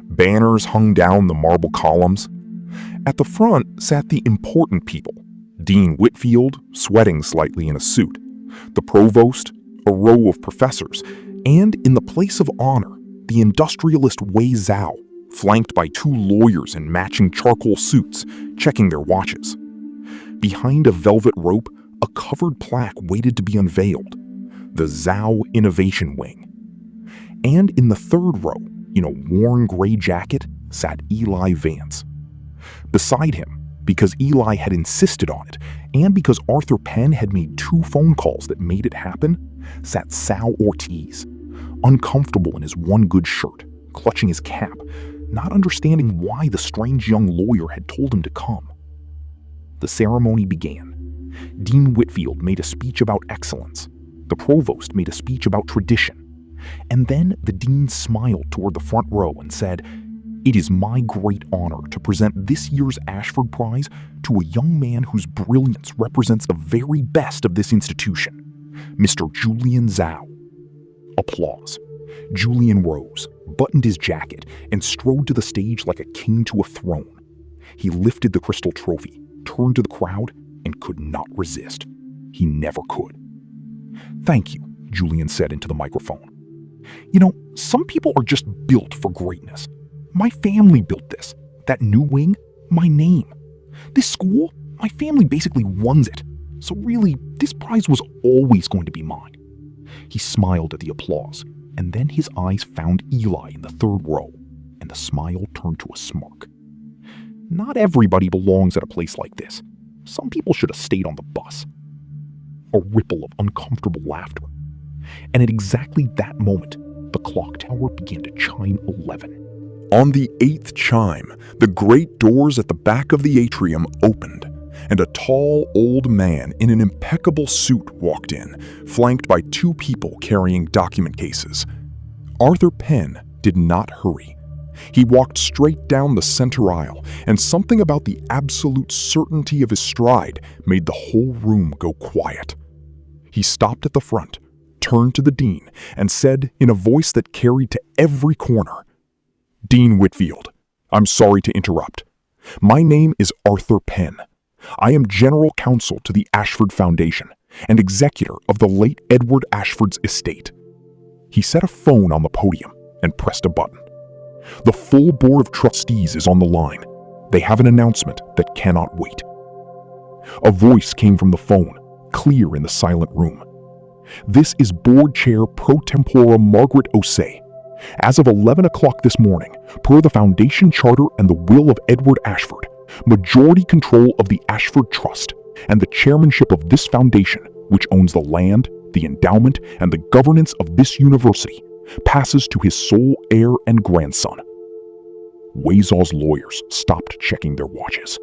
Banners hung down the marble columns. At the front sat the important people: Dean Whitfield, sweating slightly in a suit, the provost, a row of professors, and in the place of honor, the industrialist Wei Zhao, flanked by 2 lawyers in matching charcoal suits, checking their watches. Behind a velvet rope, a covered plaque waited to be unveiled. the Zhao Innovation Wing. And in the third row, in a worn gray jacket, sat Eli Vance. Beside him, because Eli had insisted on it, and because Arthur Penn had made 2 phone calls that made it happen, sat Sal Ortiz, uncomfortable in his one good shirt, clutching his cap, not understanding why the strange young lawyer had told him to come. The ceremony began. Dean Whitfield made a speech about excellence. The provost made a speech about tradition. And then the dean smiled toward the front row and said, "It is my great honor to present this year's Ashford Prize to a young man whose brilliance represents the very best of this institution, Mr. Julian Zhao." Applause. Julian rose, buttoned his jacket, and strode to the stage like a king to a throne. He lifted the crystal trophy, turned to the crowd, and could not resist. He never could. "Thank you," Julian said into the microphone. "You know, some people are just built for greatness. My family built this. That new wing, my name. This school, my family basically runs it. So really, this prize was always going to be mine." He smiled at the applause, and then his eyes found Eli in the third row, and the smile turned to a smirk. Not everybody belongs at a place like this. Some people should have stayed on the bus. A ripple of uncomfortable laughter. And at exactly that moment, the clock tower began to chime 11. On the 8th chime, the great doors at the back of the atrium opened, and a tall old man in an impeccable suit walked in, flanked by 2 people carrying document cases. Arthur Penn did not hurry. He walked straight down the center aisle, and something about the absolute certainty of his stride made the whole room go quiet. He stopped at the front, turned to the dean, and said in a voice that carried to every corner, "Dean Whitfield, I'm sorry to interrupt. My name is Arthur Penn. I am general counsel to the Ashford Foundation and executor of the late Edward Ashford's estate." He set a phone on the podium and pressed a button. "The full board of trustees is on the line. They have an announcement that cannot wait." A voice came from the phone, clear in the silent room. "This is board chair pro tempore Margaret Osei. As of 11 o'clock this morning, per the foundation charter and the will of Edward Ashford, majority control of the Ashford Trust and the chairmanship of this foundation, which owns the land, the endowment, and the governance of this university, passes to his sole heir and grandson." Waysaw's lawyers stopped checking their watches.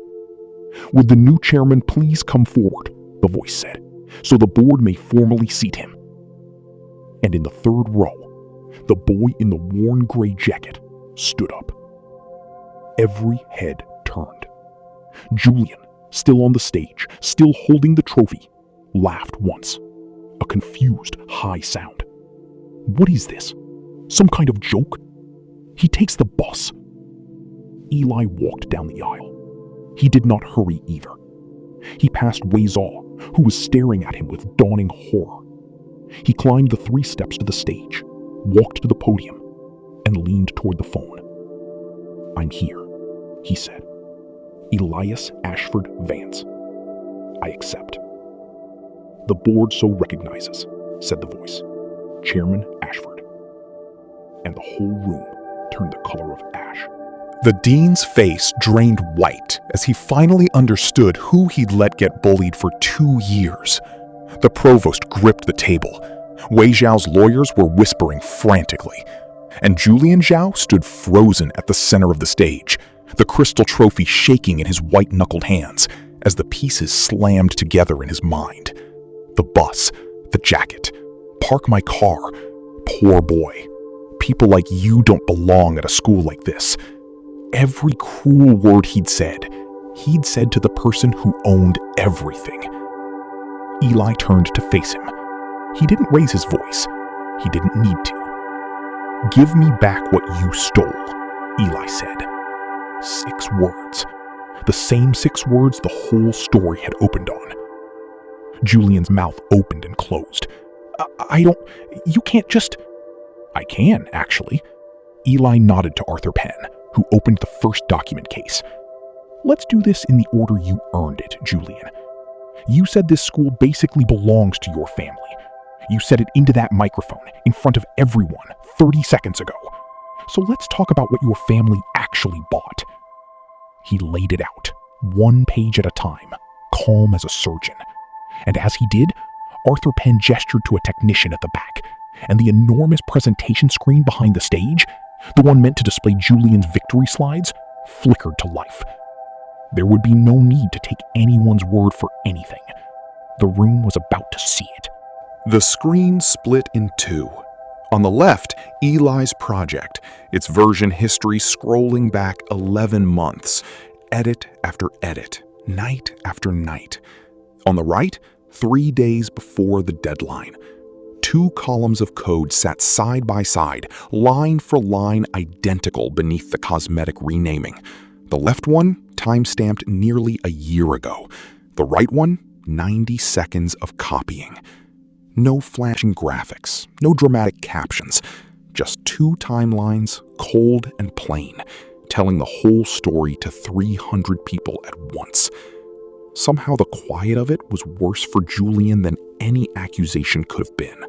"Would the new chairman please come forward," the voice said, "so the board may formally seat him." And in the third row, the boy in the worn gray jacket stood up. Every head turned. Julian, still on the stage, still holding the trophy, laughed once. A confused, high sound. What is this? Some kind of joke? He takes the bus. Eli walked down the aisle. He did not hurry either. He passed Waysaw, who was staring at him with dawning horror. He climbed the 3 steps to the stage, walked to the podium, and leaned toward the phone. "I'm here," he said. "Elias Ashford Vance. I accept." "The board so recognizes," said the voice. "Chairman Ashford." And the whole room turned the color of ash. The dean's face drained white as he finally understood who he'd let get bullied for 2 years. The provost gripped the table. Wei Zhao's lawyers were whispering frantically. And Julian Zhao stood frozen at the center of the stage, the crystal trophy shaking in his white-knuckled hands as the pieces slammed together in his mind. The bus, the jacket, park my car, poor boy. People like you don't belong at a school like this. Every cruel word he'd said to the person who owned everything. Eli turned to face him. He didn't raise his voice. He didn't need to. "Give me back what you stole," Eli said. 6 words. The same 6 words the whole story had opened on. Julian's mouth opened and closed. You can't just..." "I can, actually." Eli nodded to Arthur Penn, who opened the first document case. "Let's do this in the order you earned it, Julian. You said this school basically belongs to your family. You said it into that microphone in front of everyone 30 seconds ago. So let's talk about what your family actually bought. He laid it out, one page at a time, calm as a surgeon. And as he did, Arthur Penn gestured to a technician at the back, and the enormous presentation screen behind the stage, the one meant to display Julian's victory slides, flickered to life. There would be no need to take anyone's word for anything. The room was about to see it. The screen split in two. On the left, Eli's project, its version history scrolling back 11 months, edit after edit, night after night. On the right, 3 days before the deadline. 2 columns of code sat side by side, line for line identical beneath the cosmetic renaming. The left one, time-stamped nearly a year ago. The right one, 90 seconds of copying. No flashing graphics, no dramatic captions, just 2 timelines, cold and plain, telling the whole story to 300 people at once. Somehow the quiet of it was worse for Julian than any accusation could have been.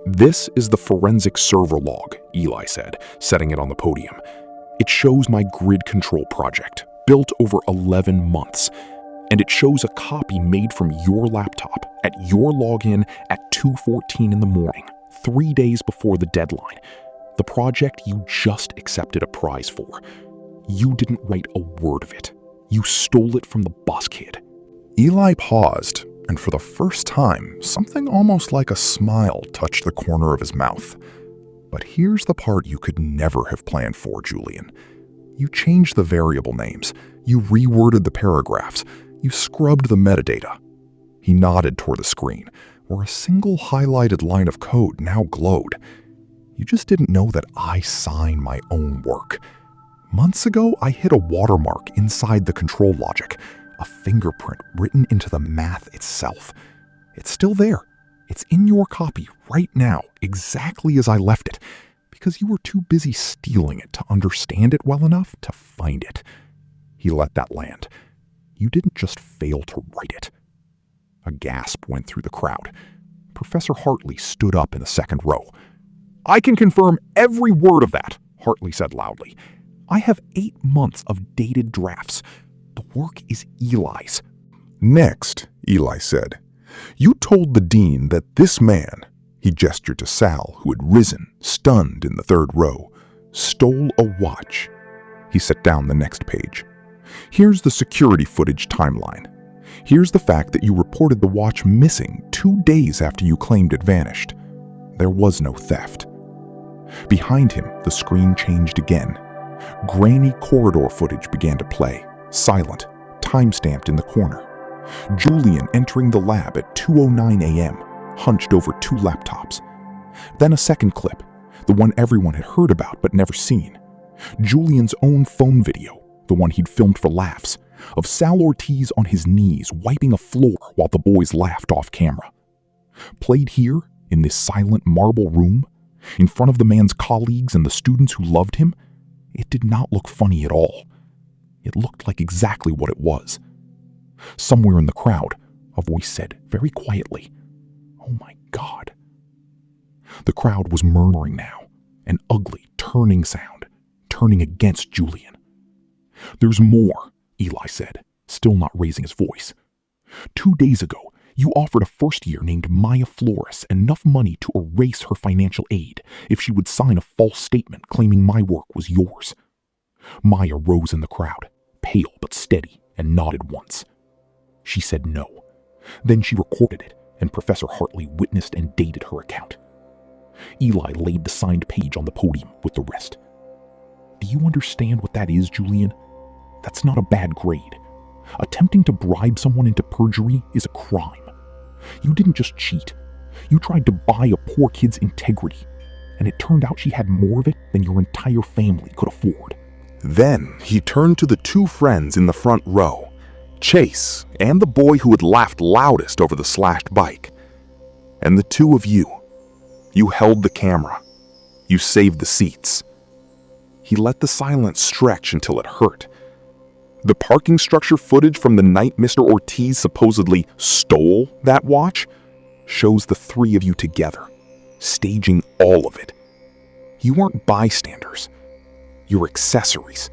"This is the forensic server log," Eli said, setting it on the podium. "It shows my grid control project, built over 11 months. And it shows a copy made from your laptop at your login at 2:14 in the morning, 3 days before the deadline. The project you just accepted a prize for. You didn't write a word of it. You stole it from the boss kid." Eli paused, and for the first time, something almost like a smile touched the corner of his mouth. But here's the part you could never have planned for, Julian. You changed the variable names. You reworded the paragraphs. You scrubbed the metadata. He nodded toward the screen, where a single highlighted line of code now glowed. "You just didn't know that I sign my own work. Months ago, I hit a watermark inside the control logic, a fingerprint written into the math itself. It's still there. It's in your copy right now, exactly as I left it, because you were too busy stealing it to understand it well enough to find it." He let that land. "You didn't just fail to write it." A gasp went through the crowd. Professor Hartley stood up in the second row. "I can confirm every word of that," Hartley said loudly. "I have 8 months of dated drafts. The work is Eli's." "Next," Eli said, "you told the dean that this man," he gestured to Sal, who had risen, stunned in the third row, "stole a watch." He set down the next page. "Here's the security footage timeline. Here's the fact that you reported the watch missing 2 days after you claimed it vanished. There was no theft." Behind him, the screen changed again. Grainy corridor footage began to play, silent, time-stamped in the corner. Julian entering the lab at 2:09 a.m., hunched over 2 laptops. Then a second clip, the one everyone had heard about but never seen. Julian's own phone video, the one he'd filmed for laughs, of Sal Ortiz on his knees wiping a floor while the boys laughed off camera. Played here, in this silent marble room, in front of the man's colleagues and the students who loved him, it did not look funny at all. It looked like exactly what it was. Somewhere in the crowd, a voice said very quietly, "Oh my God." The crowd was murmuring now, an ugly, turning sound, turning against Julian. "There's more," Eli said, still not raising his voice. 2 days ago, you offered a first-year named Maya Flores enough money to erase her financial aid if she would sign a false statement claiming my work was yours. Maya rose in the crowd, pale but steady, and nodded once. She said no. Then she recorded it, and Professor Hartley witnessed and dated her account. Eli laid the signed page on the podium with the rest. "Do you understand what that is, Julian? That's not a bad grade. Attempting to bribe someone into perjury is a crime. You didn't just cheat. You tried to buy a poor kid's integrity, and it turned out she had more of it than your entire family could afford." Then he turned to the 2 friends in the front row, Chase and the boy who had laughed loudest over the slashed bike. "And the 2 of you. You held the camera. You saved the seats." He let the silence stretch until it hurt. The parking structure footage from the night Mr. Ortiz supposedly stole that watch? shows the three of you together, staging all of it. You weren't bystanders. You were accessories.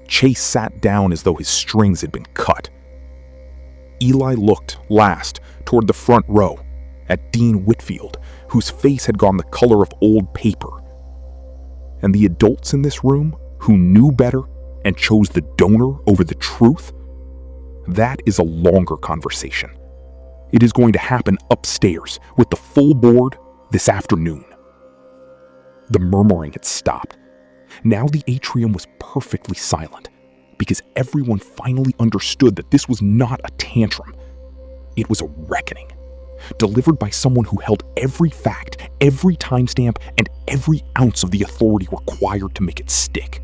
Chase sat down as though his strings had been cut. Eli looked, last, toward the front row, at Dean Whitfield, whose face had gone the color of old paper. And the adults in this room, who knew better and chose the donor over the truth, that is a longer conversation. It is going to happen upstairs with the full board this afternoon. The murmuring had stopped. Now the atrium was perfectly silent because everyone finally understood that this was not a tantrum. It was a reckoning, delivered by someone who held every fact, every timestamp, and every ounce of the authority required to make it stick.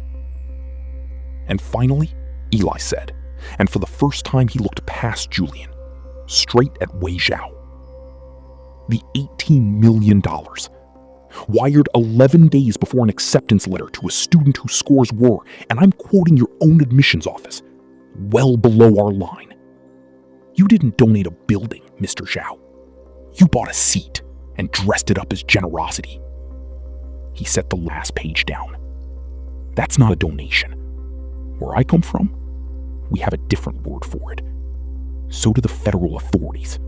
And finally, Eli said, and for the first time he looked past Julian, straight at Wei Zhao. The $18 million, wired 11 days before an acceptance letter to a student whose scores were, and I'm quoting your own admissions office, well below our line. You didn't donate a building, Mr. Zhao. You bought a seat and dressed it up as generosity. He set the last page down. That's not a donation. Where I come from, we have a different word for it. So do the federal authorities.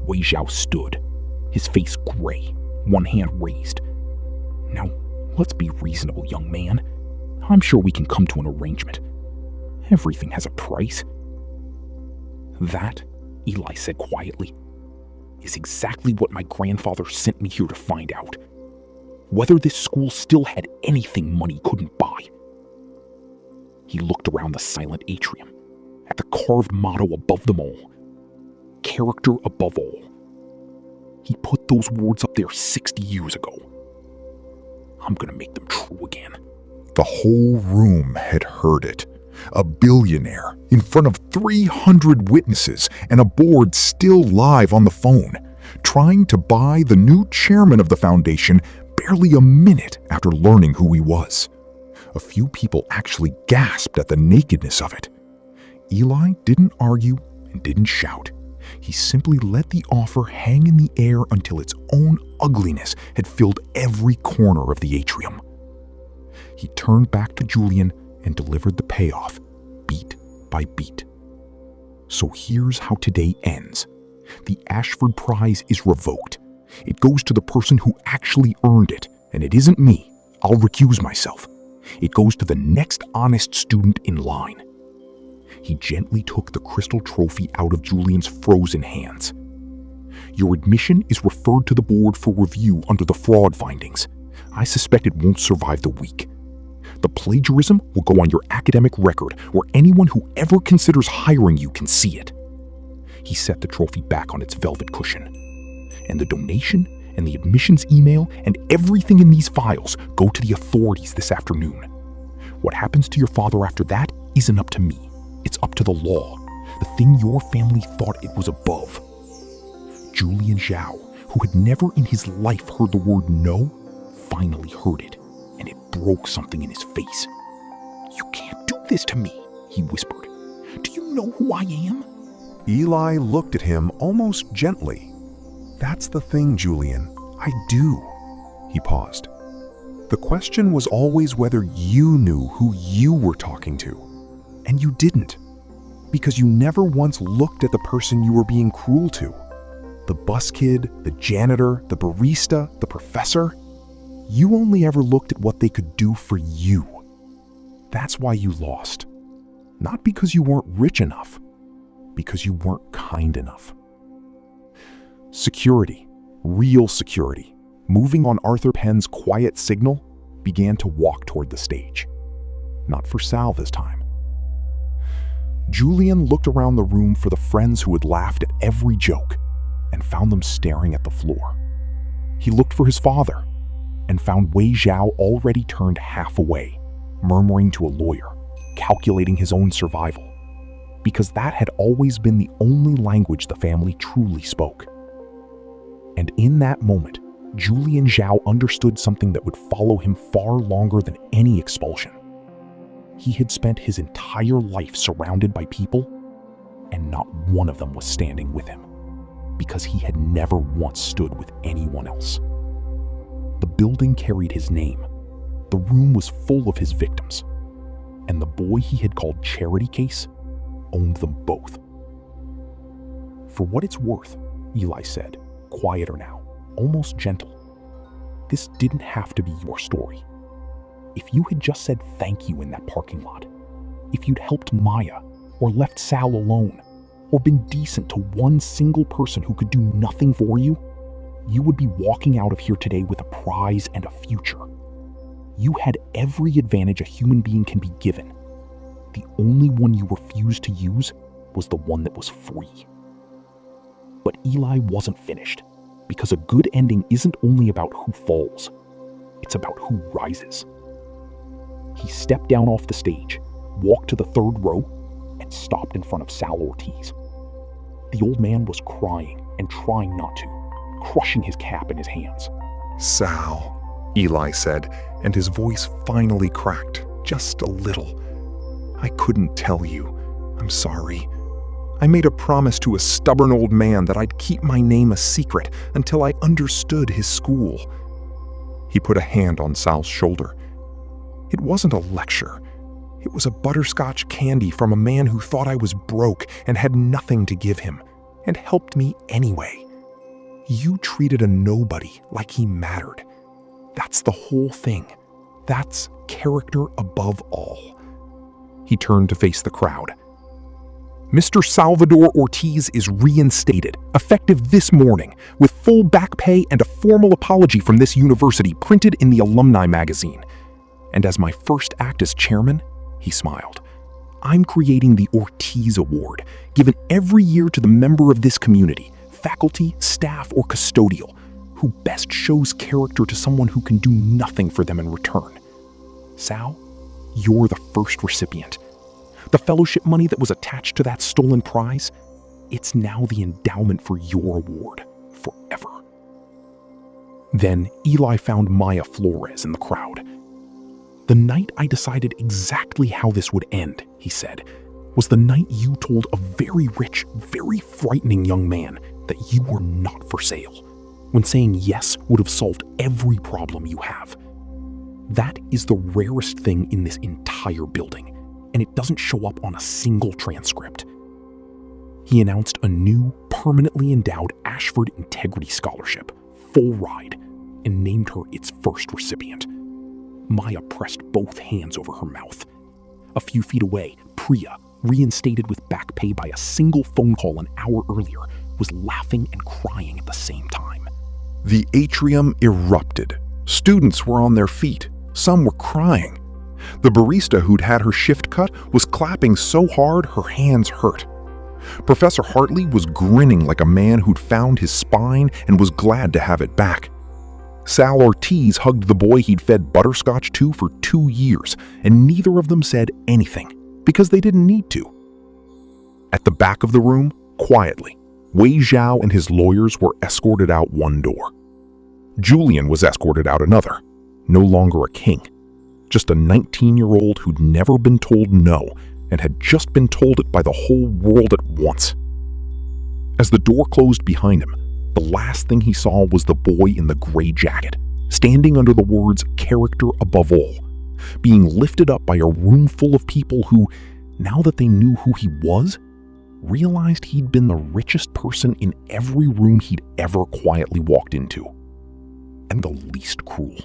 Wei Zhao stood, his face gray, one hand raised. Now, let's be reasonable, young man. I'm sure we can come to an arrangement. Everything has a price. That, Eli said quietly, is exactly what my grandfather sent me here to find out. Whether this school still had anything money couldn't buy. He looked around the silent atrium, at the carved motto above them all. Character above all. He put those words up there 60 years ago. I'm gonna make them true again. The whole room had heard it. A billionaire in front of 300 witnesses and a board still live on the phone, trying to buy the new chairman of the foundation barely a minute after learning who he was. A few people actually gasped at the nakedness of it. Eli didn't argue and didn't shout. He simply let the offer hang in the air until its own ugliness had filled every corner of the atrium. He turned back to Julian and delivered the payoff, beat by beat. So here's how today ends. The Ashford Prize is revoked. It goes to the person who actually earned it, and it isn't me. I'll recuse myself. It goes to the next honest student in line. He gently took the crystal trophy out of Julian's frozen hands. Your admission is referred to the board for review under the fraud findings. I suspect it won't survive the week. The plagiarism will go on your academic record where anyone who ever considers hiring you can see it. He set the trophy back on its velvet cushion. And the donation and the admissions email and everything in these files go to the authorities this afternoon. What happens to your father after that isn't up to me. It's up to the law, the thing your family thought it was above. Julian Zhao, who had never in his life heard the word no, finally heard it, and it broke something in his face. You can't do this to me, he whispered. Do you know who I am? Eli looked at him almost gently. That's the thing, Julian. I do. He paused. The question was always whether you knew who you were talking to. And you didn't. Because you never once looked at the person you were being cruel to. The bus kid, the janitor, the barista, the professor. You only ever looked at what they could do for you. That's why you lost. Not because you weren't rich enough. Because you weren't kind enough. Security, real security, moving on Arthur Penn's quiet signal, began to walk toward the stage. Not for Sal this time. Julian looked around the room for the friends who had laughed at every joke and found them staring at the floor. He looked for his father and found Wei Zhao already turned half away, murmuring to a lawyer, calculating his own survival, because that had always been the only language the family truly spoke. And in that moment, Julian Zhao understood something that would follow him far longer than any expulsion. He had spent his entire life surrounded by people, and not one of them was standing with him. because he had never once stood with anyone else. The building carried his name. The room was full of his victims. And the boy he had called Charity Case owned them both. "For what it's worth," Eli said, quieter now, almost gentle, "this didn't have to be your story. If you had just said thank you in that parking lot, if you'd helped Maya, or left Sal alone, or been decent to one single person who could do nothing for you, you would be walking out of here today with a prize and a future. You had every advantage a human being can be given. The only one you refused to use was the one that was free." But Eli wasn't finished, because a good ending isn't only about who falls, it's about who rises. He stepped down off the stage, walked to the third row, and stopped in front of Sal Ortiz. The old man was crying and trying not to, crushing his cap in his hands. "Sal," Eli said, and his voice finally cracked, just a little. "I couldn't tell you. I'm sorry. I made a promise to a stubborn old man that I'd keep my name a secret until I understood his school." He put a hand on Sal's shoulder. "It wasn't a lecture. It was a butterscotch candy from a man who thought I was broke and had nothing to give him, and helped me anyway. You treated a nobody like he mattered. That's the whole thing. That's character above all." He turned to face the crowd. "Mr. Salvador Ortiz is reinstated, effective this morning, with full back pay and a formal apology from this university printed in the alumni magazine. And as my first act as chairman," he smiled, "I'm creating the Ortiz Award, given every year to the member of this community, faculty, staff, or custodial, who best shows character to someone who can do nothing for them in return. Sal, you're the first recipient. The fellowship money that was attached to that stolen prize, it's now the endowment for your award, forever." Then Eli found Maya Flores in the crowd. "The night I decided exactly how this would end," he said, "was the night you told a very rich, very frightening young man that you were not for sale, when saying yes would have solved every problem you have. That is the rarest thing in this entire building, and it doesn't show up on a single transcript." He announced a new, permanently endowed Ashford Integrity Scholarship, full ride, and named her its first recipient. Maya pressed both hands over her mouth. A few feet away, Priya, reinstated with back pay by a single phone call an hour earlier, was laughing and crying at the same time. The atrium erupted. Students were on their feet. Some were crying. The barista who'd had her shift cut was clapping so hard her hands hurt. Professor Hartley was grinning like a man who'd found his spine and was glad to have it back. Sal Ortiz hugged the boy he'd fed butterscotch to for 2 years, and neither of them said anything, because they didn't need to. At the back of the room, quietly, Wei Zhao and his lawyers were escorted out one door. Julian was escorted out another, no longer a king, just a 19-year-old who'd never been told no and had just been told it by the whole world at once. As the door closed behind him, the last thing he saw was the boy in the gray jacket, standing under the words "character above all," being lifted up by a room full of people who, now that they knew who he was, realized he'd been the richest person in every room he'd ever quietly walked into, and the least cruel.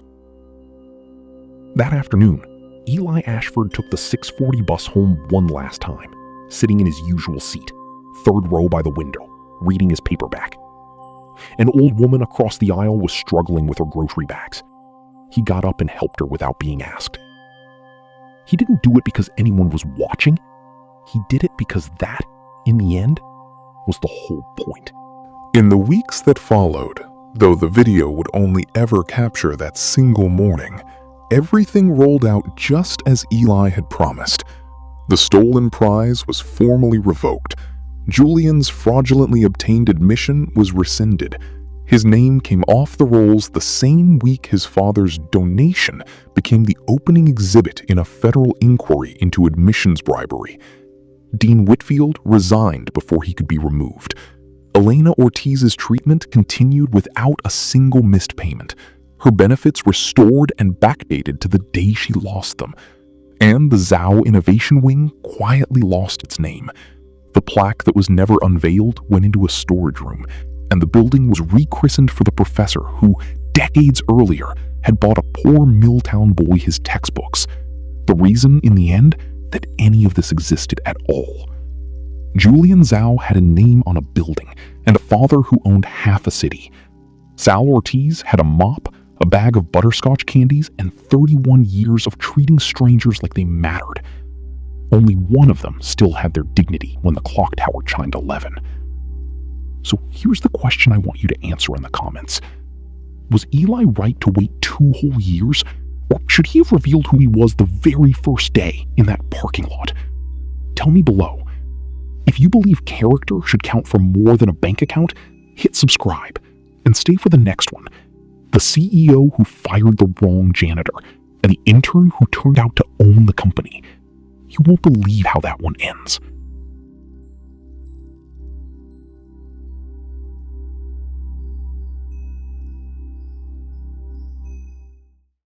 That afternoon, Eli Ashford took the 6:40 bus home one last time, sitting in his usual seat, third row by the window, reading his paperback. An old woman across the aisle was struggling with her grocery bags. He got up and helped her without being asked. He didn't do it because anyone was watching. He did it because that, in the end, was the whole point. In the weeks that followed, though the video would only ever capture that single morning, everything rolled out just as Eli had promised. The stolen prize was formally revoked. Julian's fraudulently obtained admission was rescinded. His name came off the rolls the same week his father's donation became the opening exhibit in a federal inquiry into admissions bribery. Dean Whitfield resigned before he could be removed. Elena Ortiz's treatment continued without a single missed payment. Her benefits restored and backdated to the day she lost them. And the Zhao Innovation Wing quietly lost its name. The plaque that was never unveiled went into a storage room, and the building was rechristened for the professor who, decades earlier, had bought a poor Milltown boy his textbooks. The reason, in the end, that any of this existed at all. Julian Zhao had a name on a building and a father who owned half a city. Sal Ortiz had a mop, a bag of butterscotch candies, and 31 years of treating strangers like they mattered. Only one of them still had their dignity when the clock tower chimed 11. So here's the question I want you to answer in the comments. Was Eli right to wait 2 whole years? Or should he have revealed who he was the very first day in that parking lot? Tell me below. If you believe character should count for more than a bank account, hit subscribe and stay for the next one. The CEO who fired the wrong janitor and the intern who turned out to own the company. You won't believe how that one ends.